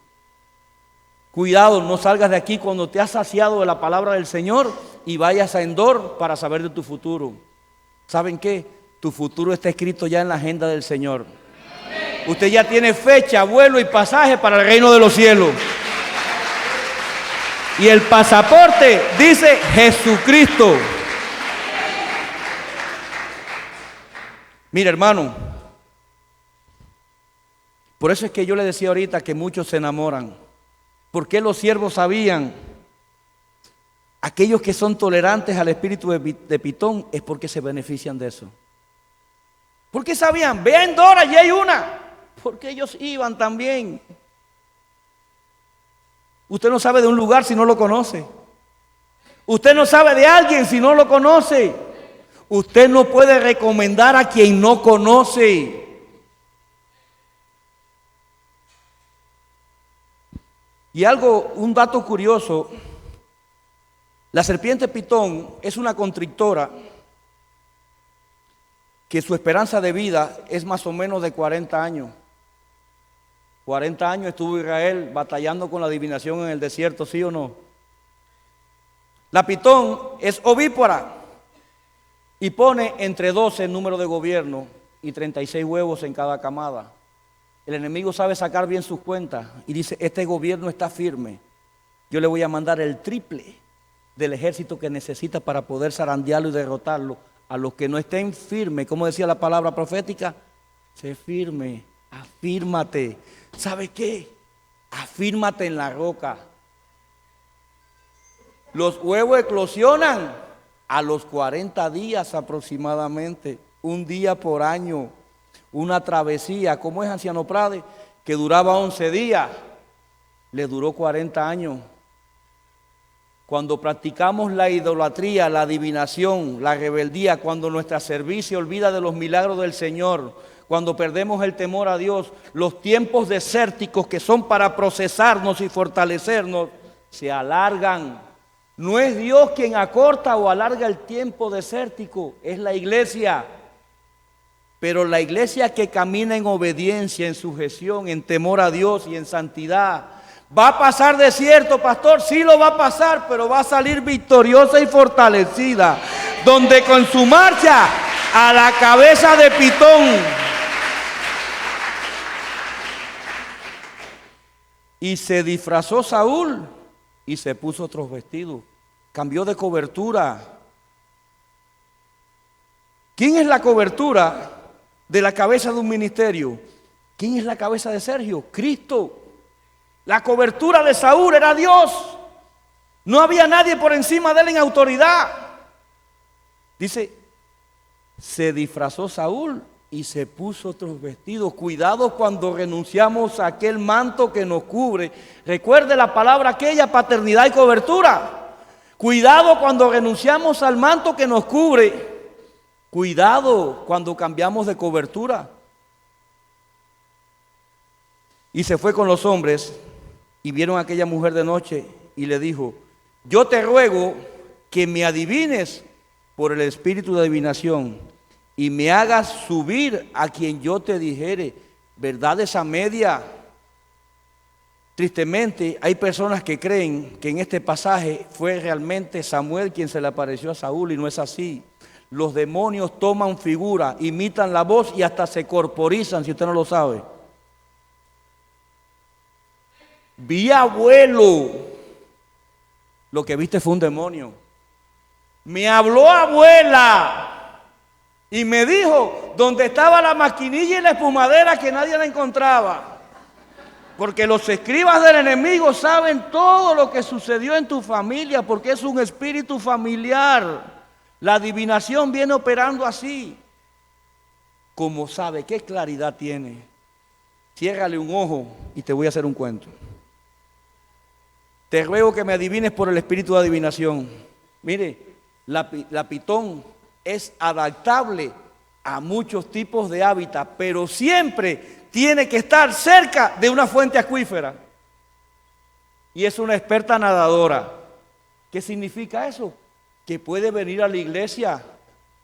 Cuidado, no salgas de aquí cuando te has saciado de la palabra del Señor y vayas a Endor para saber de tu futuro. ¿Saben qué? Tu futuro está escrito ya en la agenda del Señor. Usted ya tiene fecha, vuelo y pasaje para el reino de los cielos. Y el pasaporte dice Jesucristo. Mira, hermano, por eso es que yo le decía ahorita que muchos se enamoran. ¿Por qué los siervos sabían? Aquellos que son tolerantes al espíritu de Pitón es porque se benefician de eso. ¿Por qué sabían? Ve a Endor, allí hay una. Porque ellos iban también. Usted no sabe de un lugar si no lo conoce. Usted no sabe de alguien si no lo conoce. Usted no puede recomendar a quien no conoce. Y un dato curioso, la serpiente Pitón es una constrictora que su esperanza de vida es más o menos de 40 años. 40 años estuvo Israel batallando con la adivinación en el desierto, ¿sí o no? La Pitón es ovípara y pone entre 12 el número de gobierno y 36 huevos en cada camada. El enemigo sabe sacar bien sus cuentas y dice: este gobierno está firme, yo le voy a mandar el triple del ejército que necesita para poder zarandearlo y derrotarlo. A los que no estén firmes, como decía la palabra profética, sé firme, afírmate. ¿Sabe qué? Afírmate en la roca. Los huevos eclosionan a los 40 días aproximadamente, un día por año. Una travesía, como es Anciano Prade, que duraba 11 días, le duró 40 años. Cuando practicamos la idolatría, la adivinación, la rebeldía, cuando nuestra cerviz se olvida de los milagros del Señor, cuando perdemos el temor a Dios, los tiempos desérticos que son para procesarnos y fortalecernos, se alargan. No es Dios quien acorta o alarga el tiempo desértico, es la iglesia. Pero la iglesia que camina en obediencia, en sujeción, en temor a Dios y en santidad, ¿va a pasar desierto, pastor? Sí lo va a pasar, pero va a salir victoriosa y fortalecida, donde con su marcha a la cabeza de Pitón. Y se disfrazó Saúl y se puso otros vestidos, cambió de cobertura. ¿Quién es la cobertura de la cabeza de un ministerio? ¿Quién es la cabeza de Sergio? Cristo. La cobertura de Saúl era Dios. No había nadie por encima de él en autoridad. Dice, se disfrazó Saúl y se puso otros vestidos. Cuidado cuando renunciamos a aquel manto que nos cubre. Recuerde la palabra aquella, paternidad y cobertura. Cuidado cuando renunciamos al manto que nos cubre. Cuidado cuando cambiamos de cobertura. Y se fue con los hombres y vieron a aquella mujer de noche y le dijo: yo te ruego que me adivines por el espíritu de adivinación y me hagas subir a quien yo te dijere verdades a media. Tristemente hay personas que creen que en este pasaje fue realmente Samuel quien se le apareció a Saúl, y no es así. Los demonios toman figura, imitan la voz y hasta se corporizan, si usted no lo sabe. Vi abuelo Lo que viste fue un demonio. Me habló abuela y me dijo dónde estaba la maquinilla y la espumadera que nadie la encontraba. Porque los escribas del enemigo saben todo lo que sucedió en tu familia, porque es un espíritu familiar. La adivinación viene operando así. Como sabe, qué claridad tiene. Ciérrale un ojo y te voy a hacer un cuento. Te ruego que me adivines por el espíritu de adivinación. Mire, la pitón es adaptable a muchos tipos de hábitat, pero siempre tiene que estar cerca de una fuente acuífera. Y es una experta nadadora. ¿Qué significa eso? Que puede venir a la iglesia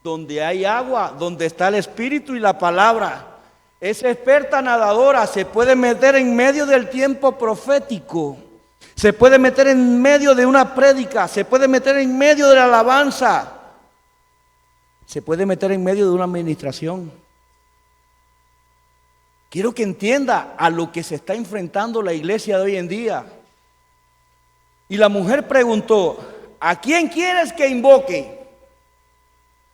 donde hay agua, donde está el espíritu y la palabra. Es experta nadadora, se puede meter en medio del tiempo profético. Se puede meter en medio de una prédica, se puede meter en medio de la alabanza, se puede meter en medio de una administración. Quiero que entienda a lo que se está enfrentando la iglesia de hoy en día. Y la mujer preguntó, ¿a quién quieres que invoque?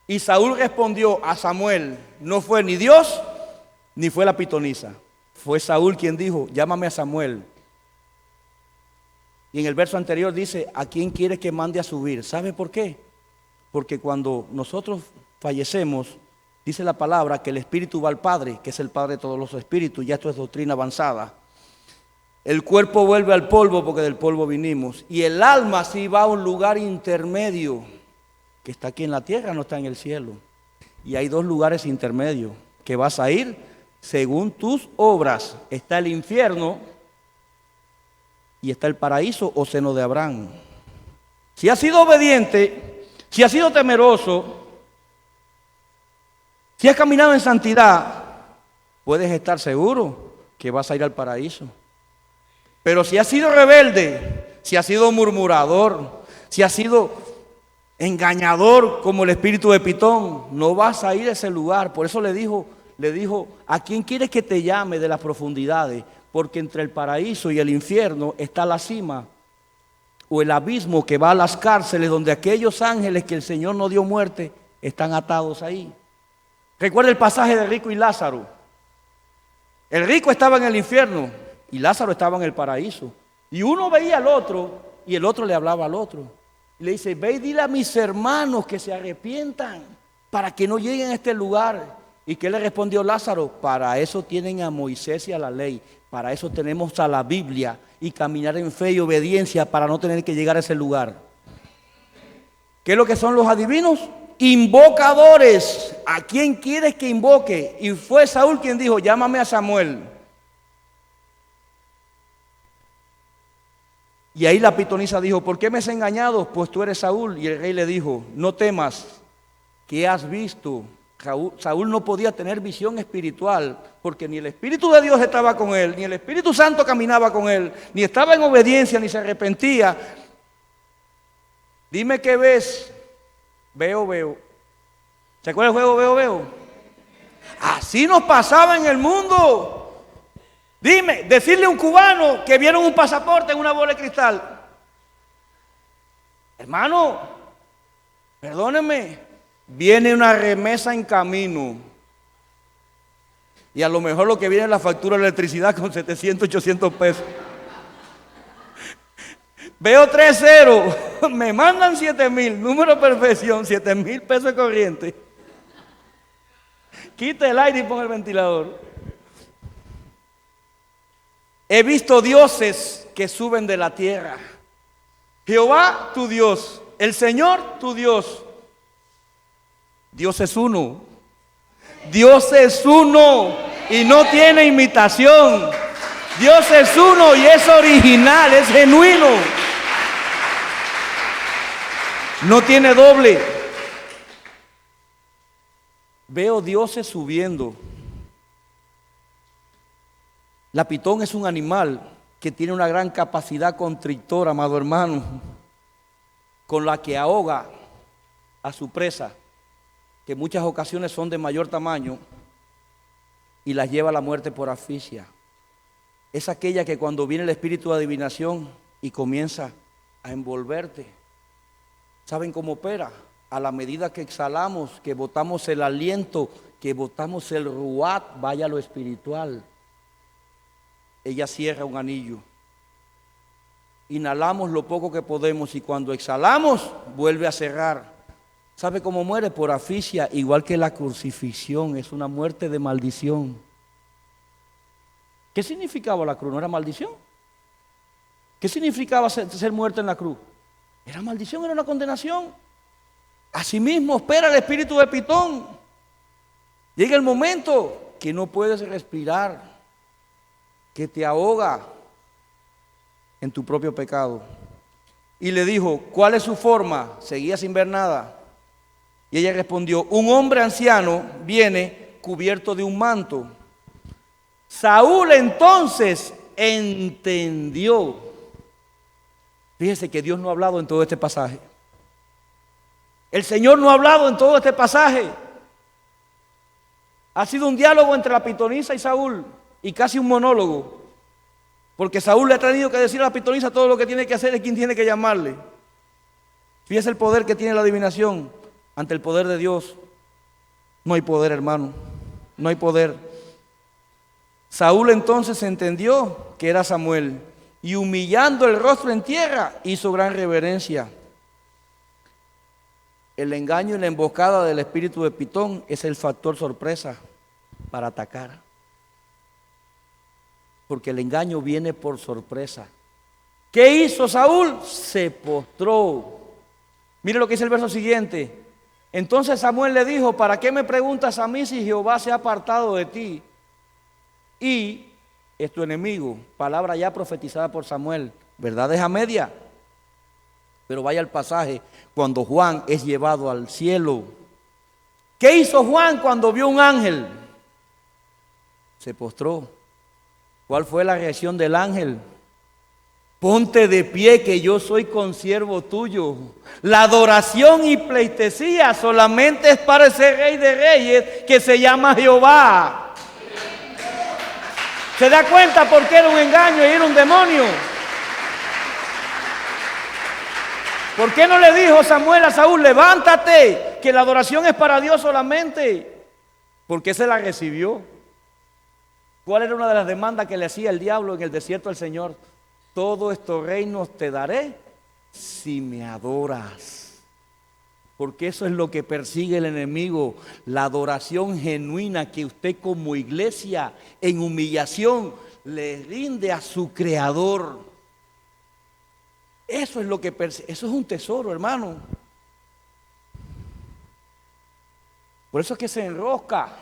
Y Saúl respondió, a Samuel. No fue ni Dios, ni fue la pitonisa. Fue Saúl quien dijo, llámame a Samuel. Y en el verso anterior dice, ¿a quién quiere que mande a subir? ¿Sabe por qué? Porque cuando nosotros fallecemos, dice la palabra que el espíritu va al Padre, que es el Padre de todos los espíritus, ya esto es doctrina avanzada. El cuerpo vuelve al polvo porque del polvo vinimos. Y el alma sí va a un lugar intermedio, que está aquí en la tierra, no está en el cielo. Y hay dos lugares intermedios, que vas a ir según tus obras. Está el infierno y está el paraíso o seno de Abraham. Si has sido obediente, si has sido temeroso, si has caminado en santidad, puedes estar seguro que vas a ir al paraíso. Pero si has sido rebelde, si has sido murmurador, si has sido engañador como el espíritu de Pitón, no vas a ir a ese lugar. Por eso le dijo, ¿a quién quieres que te llame de las profundidades? Porque entre el paraíso y el infierno está la cima o el abismo que va a las cárceles donde aquellos ángeles que el Señor no dio muerte están atados ahí. Recuerda el pasaje de rico y Lázaro. El rico estaba en el infierno y Lázaro estaba en el paraíso. Y uno veía al otro y el otro le hablaba al otro. Y le dice, ve y dile a mis hermanos que se arrepientan para que no lleguen a este lugar. ¿Y qué le respondió Lázaro? Para eso tienen a Moisés y a la ley. Para eso tenemos a la Biblia y caminar en fe y obediencia para no tener que llegar a ese lugar. ¿Qué es lo que son los adivinos? Invocadores. ¿A quién quieres que invoque? Y fue Saúl quien dijo, llámame a Samuel. Y ahí la pitonisa dijo, ¿por qué me has engañado? Pues tú eres Saúl. Y el rey le dijo, no temas, ¿qué has visto? Saúl no podía tener visión espiritual porque ni el Espíritu de Dios estaba con él, ni el Espíritu Santo caminaba con él, ni estaba en obediencia, ni se arrepentía. Dime qué ves. Veo. ¿Se acuerda el juego veo? Así nos pasaba en el mundo. Dime, decirle a un cubano que vieron un pasaporte en una bola de cristal. Hermano, perdóneme. Viene una remesa en camino. Y a lo mejor lo que viene es la factura de electricidad con 700, 800 pesos. Veo 3 ceros. Me mandan 7,000. Número de perfección, 7,000 pesos de corriente. Quita el aire y pon el ventilador. He visto dioses que suben de la tierra. Jehová, tu Dios. El Señor, tu Dios. Dios es uno. Dios es uno y no tiene imitación. Dios es uno y es original, es genuino. No tiene doble. Veo dioses subiendo. La pitón es un animal que tiene una gran capacidad constrictora, amado hermano, con la que ahoga a su presa, que en muchas ocasiones son de mayor tamaño, y las lleva a la muerte por asfixia. Es aquella que cuando viene el espíritu de adivinación y comienza a envolverte. ¿Saben cómo opera? A la medida que exhalamos, que botamos el aliento, que botamos el ruat, vaya a lo espiritual. Ella cierra un anillo. Inhalamos lo poco que podemos y cuando exhalamos, vuelve a cerrar. ¿Sabe cómo muere? Por asfixia, igual que la crucifixión, es una muerte de maldición. ¿Qué significaba la cruz? ¿No era maldición? ¿Qué significaba ser muerto en la cruz? Era maldición, era una condenación. Asimismo opera el espíritu de Pitón. Llega el momento que no puedes respirar, que te ahoga en tu propio pecado. Y le dijo, ¿cuál es su forma? Seguía sin ver nada. Y ella respondió, un hombre anciano viene cubierto de un manto. Saúl entonces entendió. Fíjese que Dios no ha hablado en todo este pasaje. El Señor no ha hablado en todo este pasaje. Ha sido un diálogo entre la pitonisa y Saúl y casi un monólogo. Porque Saúl le ha tenido que decir a la pitonisa todo lo que tiene que hacer y quién tiene que llamarle. Fíjese el poder que tiene la adivinación ante el poder de Dios. No hay poder, hermano. No hay poder. Saúl entonces entendió que era Samuel y humillando el rostro en tierra hizo gran reverencia. El engaño y la emboscada del espíritu de Pitón es el factor sorpresa para atacar. Porque el engaño viene por sorpresa. ¿Qué hizo Saúl? Se postró. Mire lo que dice el verso siguiente. Entonces Samuel le dijo, ¿para qué me preguntas a mí si Jehová se ha apartado de ti? Y es tu enemigo. Palabra ya profetizada por Samuel. Verdad es a media. Pero vaya al pasaje cuando Juan es llevado al cielo. ¿Qué hizo Juan cuando vio un ángel? Se postró. ¿Cuál fue la reacción del ángel? Ponte de pie que yo soy consiervo tuyo. La adoración y pleitesía solamente es para ese rey de reyes que se llama Jehová. ¿Se da cuenta por qué era un engaño y era un demonio? ¿Por qué no le dijo Samuel a Saúl, levántate, que la adoración es para Dios solamente? Porque se la recibió. ¿Cuál era una de las demandas que le hacía el diablo en el desierto al Señor? Todos estos reinos te daré si me adoras. Porque eso es lo que persigue el enemigo, la adoración genuina que usted como iglesia en humillación le rinde a su Creador. Eso es lo que persigue, eso es un tesoro, hermano. Por eso es que se enrosca.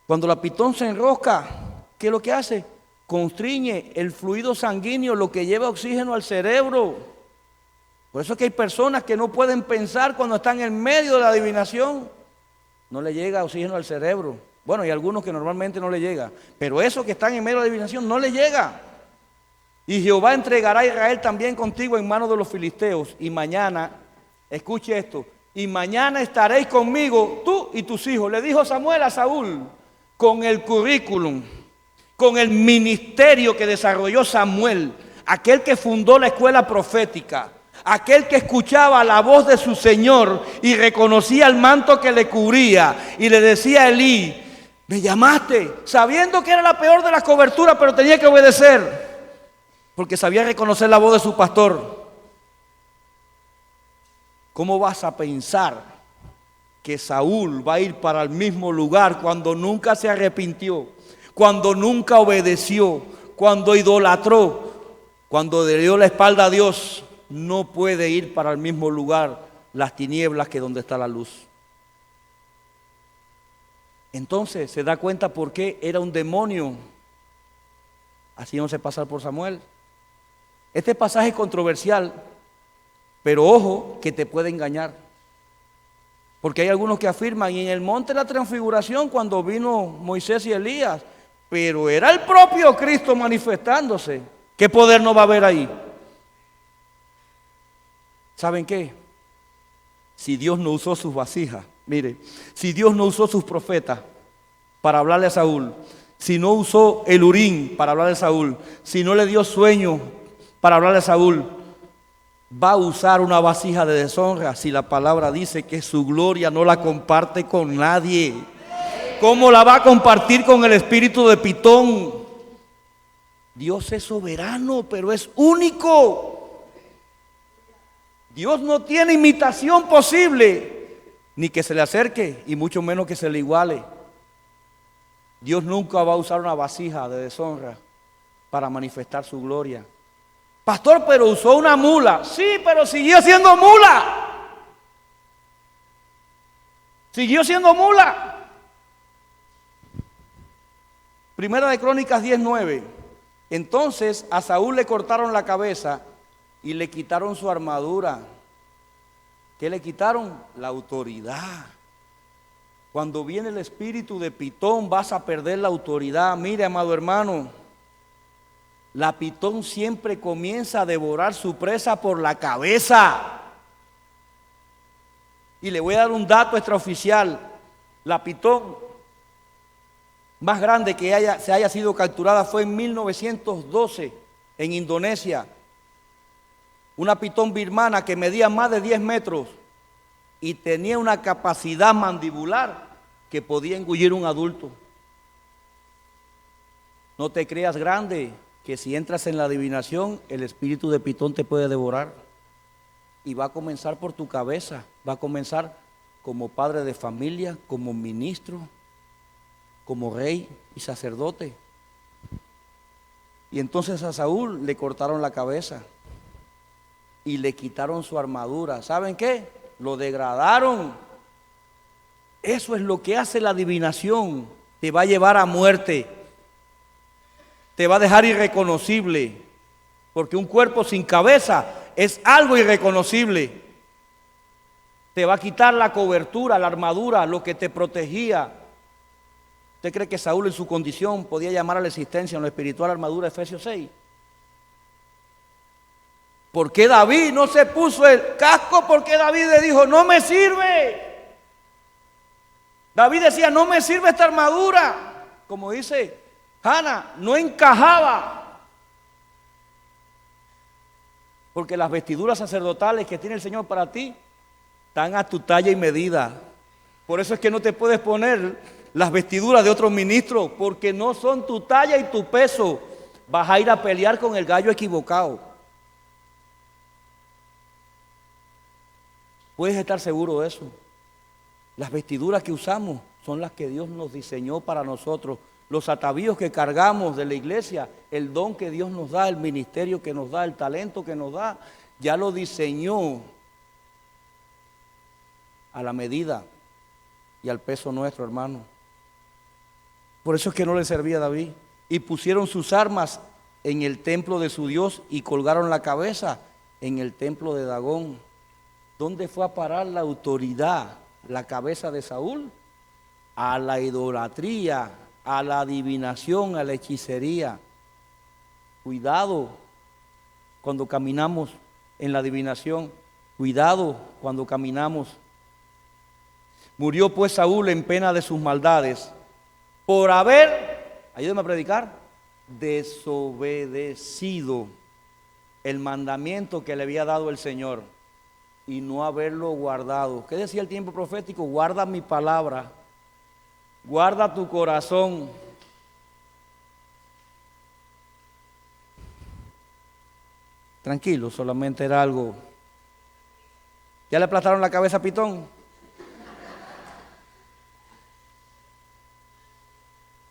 Cuando la pitón se enrosca, ¿qué es lo que hace? Constriñe el fluido sanguíneo, lo que lleva oxígeno al cerebro. Por eso es que hay personas que no pueden pensar cuando están en medio de la adivinación. No le llega oxígeno al cerebro. Bueno, hay algunos que normalmente no le llega. Pero esos que están en medio de la adivinación no le llega. Y Jehová entregará a Israel también contigo en manos de los filisteos. Y mañana, escuche esto, y mañana estaréis conmigo, tú y tus hijos. Le dijo Samuel a Saúl, con el currículum, con el ministerio que desarrolló Samuel, aquel que fundó la escuela profética, aquel que escuchaba la voz de su Señor y reconocía el manto que le cubría y le decía a Elí, me llamaste, sabiendo que era la peor de las coberturas, pero tenía que obedecer, porque sabía reconocer la voz de su pastor. ¿Cómo vas a pensar que Saúl va a ir para el mismo lugar cuando nunca se arrepintió, cuando nunca obedeció, cuando idolatró, cuando le dio la espalda a Dios? No puede ir para el mismo lugar las tinieblas que donde está la luz. Entonces se da cuenta por qué era un demonio haciéndose pasar por Samuel. Este pasaje es controversial, pero ojo que te puede engañar. Porque hay algunos que afirman, y en el monte de la transfiguración cuando vino Moisés y Elías, pero era el propio Cristo manifestándose. ¿Qué poder no va a haber ahí? ¿Saben qué? Si Dios no usó sus vasijas, mire, si Dios no usó sus profetas para hablarle a Saúl, si no usó el Urín para hablarle a Saúl, si no le dio sueño para hablarle a Saúl, va a usar una vasija de deshonra si la palabra dice que su gloria no la comparte con nadie? ¿Cómo la va a compartir con el espíritu de Pitón? Dios es soberano, pero es único. Dios no tiene imitación posible, ni que se le acerque, y mucho menos que se le iguale. Dios nunca va a usar una vasija de deshonra para manifestar su gloria. Pastor, pero usó una mula. Sí, pero siguió siendo mula. Siguió siendo mula. Primera de Crónicas 10:9. Entonces a Saúl le cortaron la cabeza y le quitaron su armadura. ¿Qué le quitaron? La autoridad. Cuando viene el espíritu de Pitón vas a perder la autoridad. Mire, amado hermano, la Pitón siempre comienza a devorar su presa por la cabeza. Y le voy a dar un dato extraoficial. La Pitón más grande que se haya sido capturada fue en 1912 en Indonesia. Una pitón birmana que medía más de 10 metros y tenía una capacidad mandibular que podía engullir un adulto. No te creas grande, que si entras en la adivinación, el espíritu de Pitón te puede devorar. Y va a comenzar por tu cabeza, va a comenzar como padre de familia, como ministro, como rey y sacerdote. Y entonces a Saúl le cortaron la cabeza y le quitaron su armadura. ¿Saben qué? Lo degradaron. Eso es lo que hace la adivinación. Te va a llevar a muerte. Te va a dejar irreconocible. Porque un cuerpo sin cabeza es algo irreconocible. Te va a quitar la cobertura, la armadura, lo que te protegía. ¿Usted cree que Saúl en su condición podía llamar a la existencia en lo espiritual armadura de Efesios 6? ¿Por qué David no se puso el casco? Porque David le dijo, no me sirve. David decía, no me sirve esta armadura. Como dice Hannah, no encajaba. Porque las vestiduras sacerdotales que tiene el Señor para ti están a tu talla y medida. Por eso es que no te puedes poner las vestiduras de otros ministros, porque no son tu talla y tu peso. Vas a ir a pelear con el gallo equivocado. Puedes estar seguro de eso. Las vestiduras que usamos son las que Dios nos diseñó para nosotros. Los atavíos que cargamos de la iglesia, el don que Dios nos da, el ministerio que nos da, el talento que nos da, ya lo diseñó a la medida y al peso nuestro, hermano. Por eso es que no le servía a David. Y pusieron sus armas en el templo de su Dios y colgaron la cabeza en el templo de Dagón. ¿Dónde fue a parar la autoridad, la cabeza de Saúl? A la idolatría, a la adivinación, a la hechicería. Cuidado cuando caminamos en la adivinación. Cuidado cuando caminamos. Murió pues Saúl en pena de sus maldades por haber, ayúdame a predicar, desobedecido el mandamiento que le había dado el Señor y no haberlo guardado. ¿Qué decía el tiempo profético? Guarda mi palabra, guarda tu corazón. Tranquilo, solamente era algo. ¿Ya le aplastaron la cabeza a Pitón?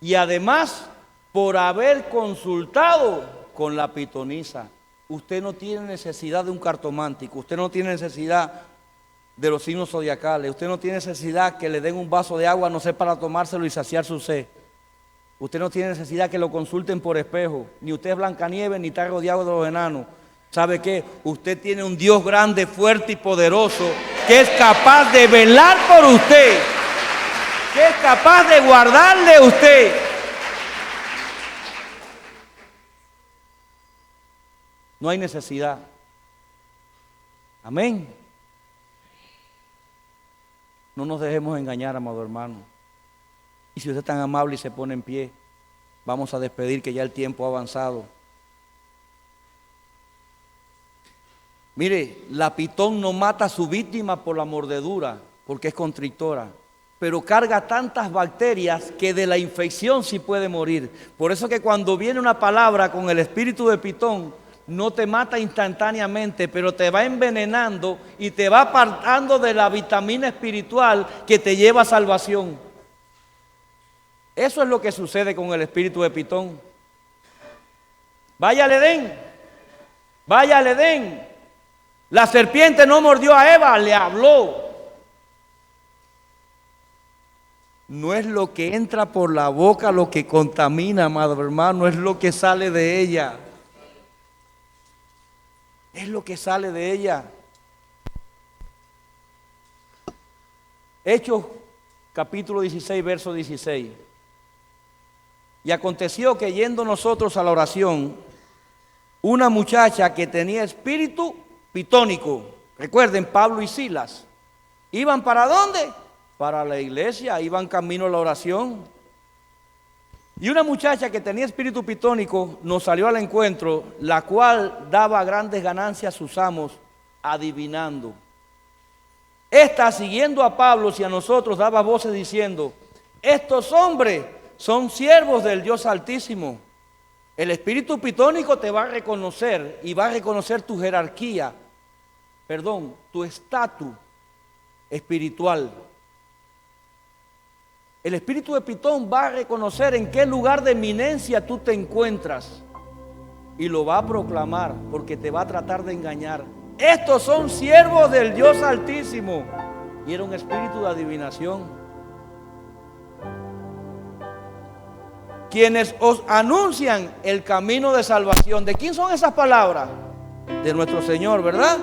Y además, por haber consultado con la pitonisa. Usted no tiene necesidad de un cartomántico, usted no tiene necesidad de los signos zodiacales, usted no tiene necesidad que le den un vaso de agua, no sé, para tomárselo y saciar su sed. Usted no tiene necesidad que lo consulten por espejo, ni usted es Blancanieves, ni está rodeado de los enanos. ¿Sabe qué? Usted tiene un Dios grande, fuerte y poderoso, que es capaz de velar por usted, que es capaz de guardarle a usted. No hay necesidad. Amén. No nos dejemos engañar, amado hermano. Y si usted es tan amable y se pone en pie, vamos a despedir que ya el tiempo ha avanzado. Mire, la pitón no mata a su víctima por la mordedura, porque es constrictora, pero carga tantas bacterias que de la infección sí puede morir. Por eso que cuando viene una palabra con el espíritu de pitón, no te mata instantáneamente, pero te va envenenando y te va apartando de la vitamina espiritual que te lleva a salvación. Eso es lo que sucede con el espíritu de pitón. Vaya al Edén, vaya al Edén. La serpiente no mordió a Eva, le habló. No es lo que entra por la boca lo que contamina, amado hermano, es lo que sale de ella. Es lo que sale de ella. Hechos capítulo 16, verso 16. Y aconteció que yendo nosotros a la oración, una muchacha que tenía espíritu pitónico, recuerden, Pablo y Silas, ¿iban para dónde? Para la iglesia, iban camino a la oración. Y una muchacha que tenía espíritu pitónico nos salió al encuentro, la cual daba grandes ganancias a sus amos, adivinando. Esta, siguiendo a Pablo y a nosotros, daba voces diciendo: estos hombres son siervos del Dios Altísimo. El espíritu pitónico te va a reconocer y va a reconocer tu jerarquía, tu estatus espiritual. El espíritu de pitón va a reconocer en qué lugar de eminencia tú te encuentras y lo va a proclamar porque te va a tratar de engañar. Estos son siervos del Dios Altísimo. Y era un espíritu de adivinación. Quienes os anuncian el camino de salvación. ¿De quién son esas palabras? De nuestro Señor, ¿verdad?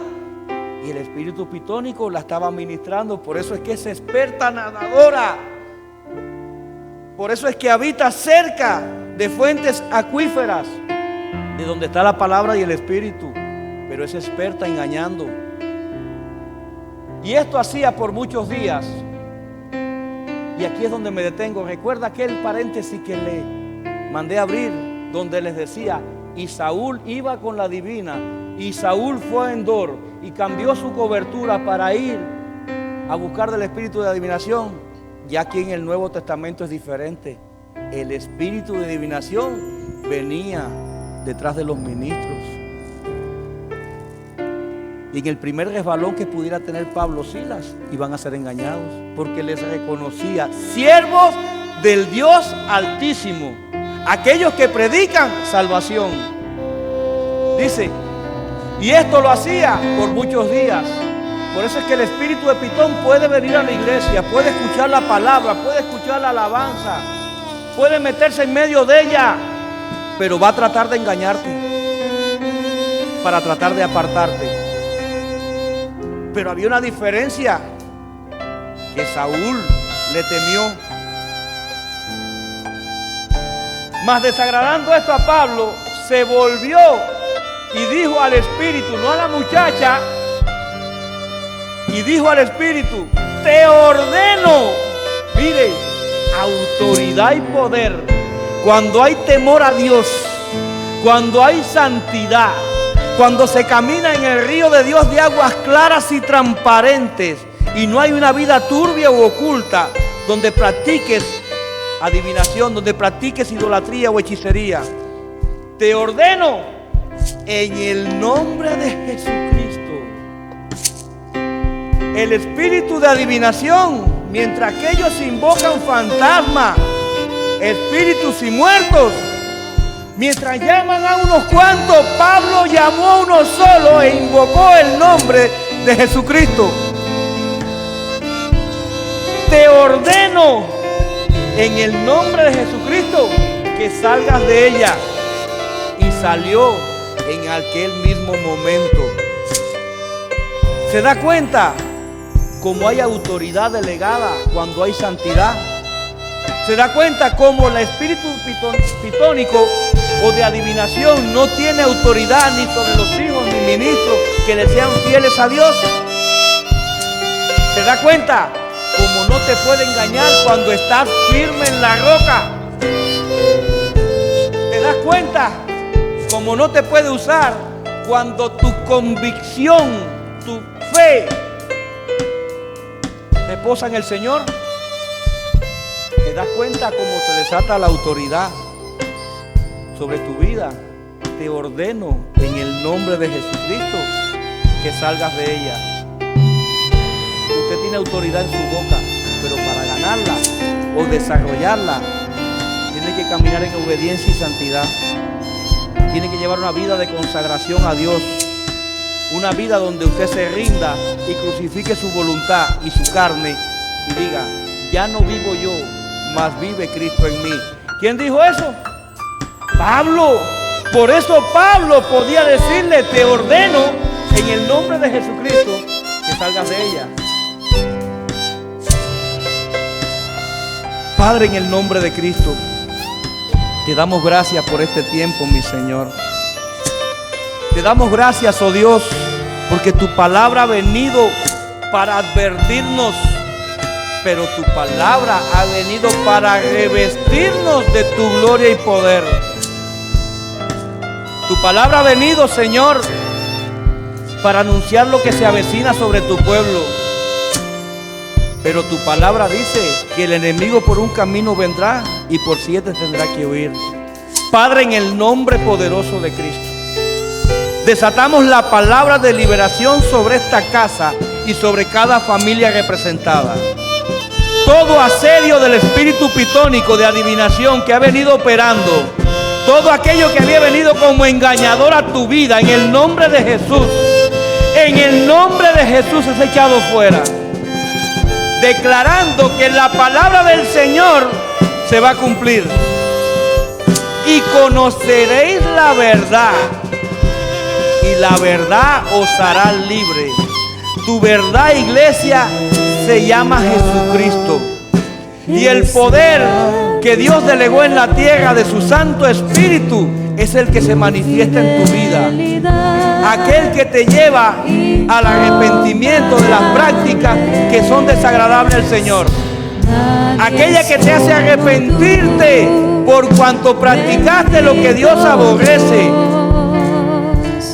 Y el espíritu pitónico la estaba ministrando. Por eso es que es experta nadadora. Por eso es que habita cerca de fuentes acuíferas, de donde está la palabra y el espíritu. Pero es experta engañando. Y esto hacía por muchos días. Y aquí es donde me detengo. Recuerda aquel paréntesis que le mandé a abrir, donde les decía: y Saúl iba con la divina, y Saúl fue a Endor y cambió su cobertura para ir a buscar del espíritu de adivinación. Ya aquí en el Nuevo Testamento es diferente. El espíritu de adivinación venía detrás de los ministros. Y en el primer resbalón que pudiera tener Pablo, Silas, iban a ser engañados, porque les reconocía siervos del Dios Altísimo, aquellos que predican salvación. Dice, y esto lo hacía por muchos días. Por eso es que el espíritu de pitón puede venir a la iglesia, puede escuchar la palabra, puede escuchar la alabanza, puede meterse en medio de ella, pero va a tratar de engañarte, para tratar de apartarte. Pero había una diferencia, que Saúl le temió. Mas desagradando esto a Pablo, se volvió y dijo al espíritu, no a la muchacha, y dijo al espíritu: te ordeno. Mire, autoridad y poder. Cuando hay temor a Dios, cuando hay santidad, cuando se camina en el río de Dios de aguas claras y transparentes, y no hay una vida turbia u oculta, donde practiques adivinación, donde practiques idolatría o hechicería, te ordeno en el nombre de Jesucristo. El espíritu de adivinación, mientras aquellos invocan fantasmas, espíritus y muertos, mientras llaman a unos cuantos, Pablo llamó a uno solo e invocó el nombre de Jesucristo. Te ordeno en el nombre de Jesucristo que salgas de ella. Y salió en aquel mismo momento. ¿Se da cuenta? Como hay autoridad delegada cuando hay santidad. Se da cuenta como el espíritu pitónico o de adivinación no tiene autoridad ni sobre los hijos ni ministros que le sean fieles a Dios. Se da cuenta como no te puede engañar cuando estás firme en la roca. Te das cuenta como no te puede usar Cuando tu convicción, tu fe reposa en el Señor, te das cuenta cómo se desata la autoridad sobre tu vida. Te ordeno en el nombre de Jesucristo que salgas de ella. Usted tiene autoridad en su boca, pero para ganarla o desarrollarla, tiene que caminar en obediencia y santidad. Tiene que llevar una vida de consagración a Dios. Una vida donde usted se rinda y crucifique su voluntad y su carne y diga: ya no vivo yo, mas vive Cristo en mí. ¿Quién dijo eso? Pablo. Por eso Pablo podía decirle: te ordeno en el nombre de Jesucristo que salgas de ella. Padre, en el nombre de Cristo, te damos gracias por este tiempo, mi Señor. Te damos gracias, oh Dios, porque tu palabra ha venido para advertirnos, pero tu palabra ha venido para revestirnos de tu gloria y poder. Tu palabra ha venido, Señor, para anunciar lo que se avecina sobre tu pueblo. Pero tu palabra dice que el enemigo por un camino vendrá y por 7 tendrá que huir. Padre, en el nombre poderoso de Cristo, desatamos la palabra de liberación sobre esta casa y sobre cada familia representada. Todo asedio del espíritu pitónico de adivinación que ha venido operando, todo aquello que había venido como engañador a tu vida, en el nombre de Jesús, en el nombre de Jesús es echado fuera, declarando que la palabra del Señor se va a cumplir. Y conoceréis la verdad, y la verdad os hará libre. Tu verdad, iglesia, se llama Jesucristo. Y el poder que Dios delegó en la tierra de su Santo Espíritu es el que se manifiesta en tu vida. Aquel que te lleva al arrepentimiento de las prácticas que son desagradables al Señor. Aquella que te hace arrepentirte por cuanto practicaste lo que Dios aborrece.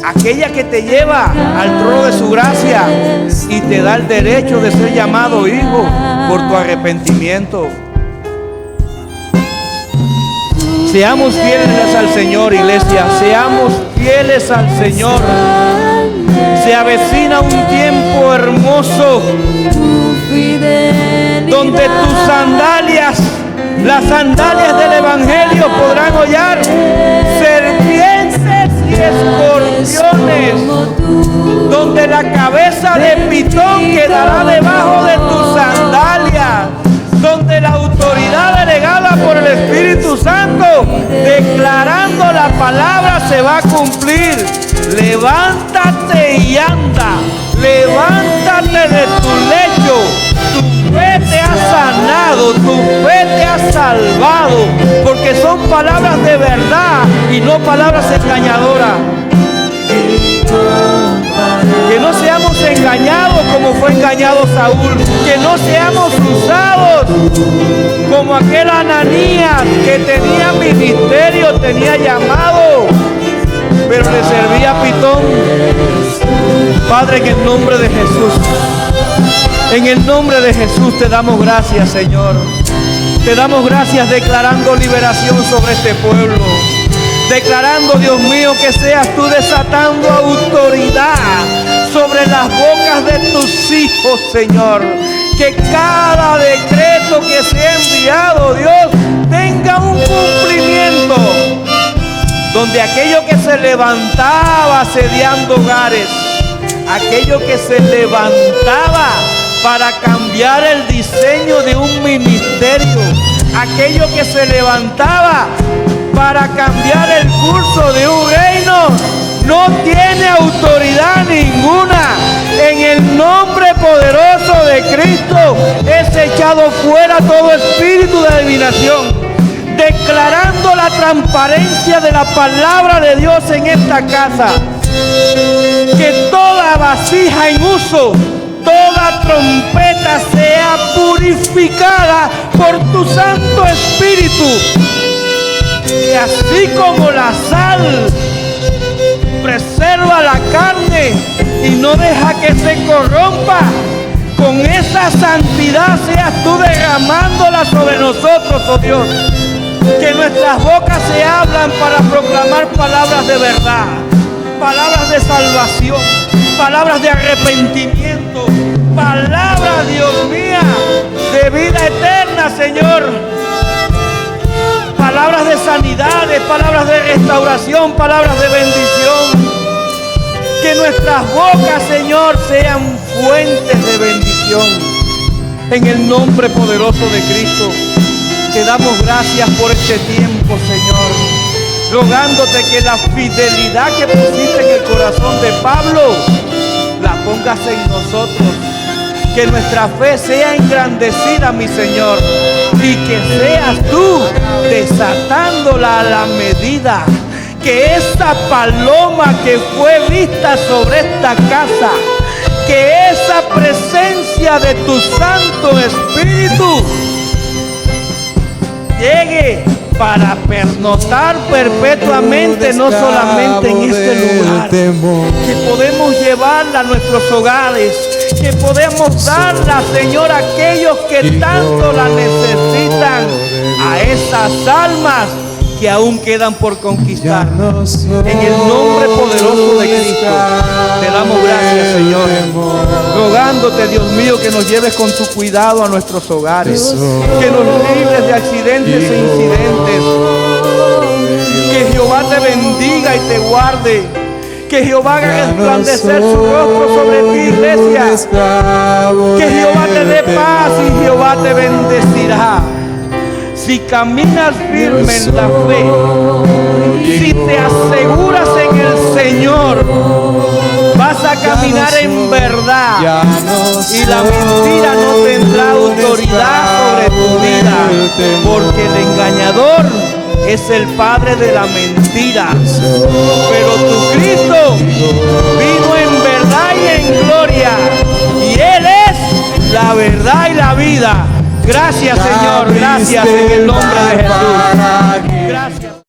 Aquella que te lleva al trono de su gracia y te da el derecho de ser llamado hijo por tu arrepentimiento. Seamos fieles al Señor, iglesia. Seamos fieles al Señor. Se avecina un tiempo hermoso donde tus sandalias, las sandalias del Evangelio, podrán hollar serpientes y escorpiones, donde la cabeza de pitón quedará debajo de tus sandalias, donde la autoridad delegada por el Espíritu Santo, declarando la palabra, se va a cumplir. Levántate y anda, levántate de tu lecho. Tu fe te ha sanado, tu fe te ha salvado, porque son palabras de verdad y no palabras engañadoras. Que no seamos engañados como fue engañado Saúl. Que no seamos usados como aquel Ananías que tenía ministerio, tenía llamado, pero le servía a pitón. Padre, en el nombre de Jesús, en el nombre de Jesús te damos gracias, Señor. Te damos gracias declarando liberación sobre este pueblo. Declarando, Dios mío, que seas tú desatando autoridad sobre las bocas de tus hijos, Señor. Que cada decreto que sea enviado, Dios, tenga un cumplimiento. Donde aquello que se levantaba asediando hogares, aquello que se levantaba para cambiar el diseño de un ministerio, aquello que se levantaba para cambiar el curso de un reino, no tiene autoridad ninguna. En el nombre poderoso de Cristo es echado fuera todo espíritu de adivinación, declarando la transparencia de la palabra de Dios en esta casa. Que toda vasija en uso, toda trompeta sea purificada por tu Santo Espíritu. Que así como la sal preserva la carne y no deja que se corrompa. Con esa santidad seas tú derramándola sobre nosotros, oh Dios. Que nuestras bocas se abran para proclamar palabras de verdad, palabras de salvación, palabras de arrepentimiento, palabras, Dios mío, de vida eterna, Señor. Palabras de sanidades, palabras de restauración, palabras de bendición. Que nuestras bocas, Señor, sean fuentes de bendición. En el nombre poderoso de Cristo, te damos gracias por este tiempo, Señor. Rogándote que la fidelidad que pusiste en el corazón de Pablo, la pongas en nosotros. Que nuestra fe sea engrandecida, mi Señor. Y que seas tú desatándola a la medida. Que esa paloma que fue vista sobre esta casa, que esa presencia de tu Santo Espíritu llegue para pernoctar perpetuamente, no solamente en este lugar, que podemos llevarla a nuestros hogares, que podemos darla, Señor, a aquellos que tanto la necesitan, a esas almas que aún quedan por conquistar. En el nombre poderoso de Cristo, te damos gracias, Señor. Rogándote, Dios mío, que nos lleves con tu cuidado a nuestros hogares, que nos libres de accidentes e incidentes. Que Jehová te bendiga y te guarde. Que Jehová haga resplandecer su rostro sobre ti, iglesia. Que Jehová te dé paz y Jehová te bendecirá. Si caminas firme en la fe, si te aseguras en el Señor, vas a caminar en verdad y la mentira no tendrá autoridad sobre tu vida, porque el engañador es el padre de la mentira. Pero tu Cristo vino en verdad y en gloria, y Él es la verdad y la vida. Gracias, Señor, gracias en el nombre de Jesús. Gracias.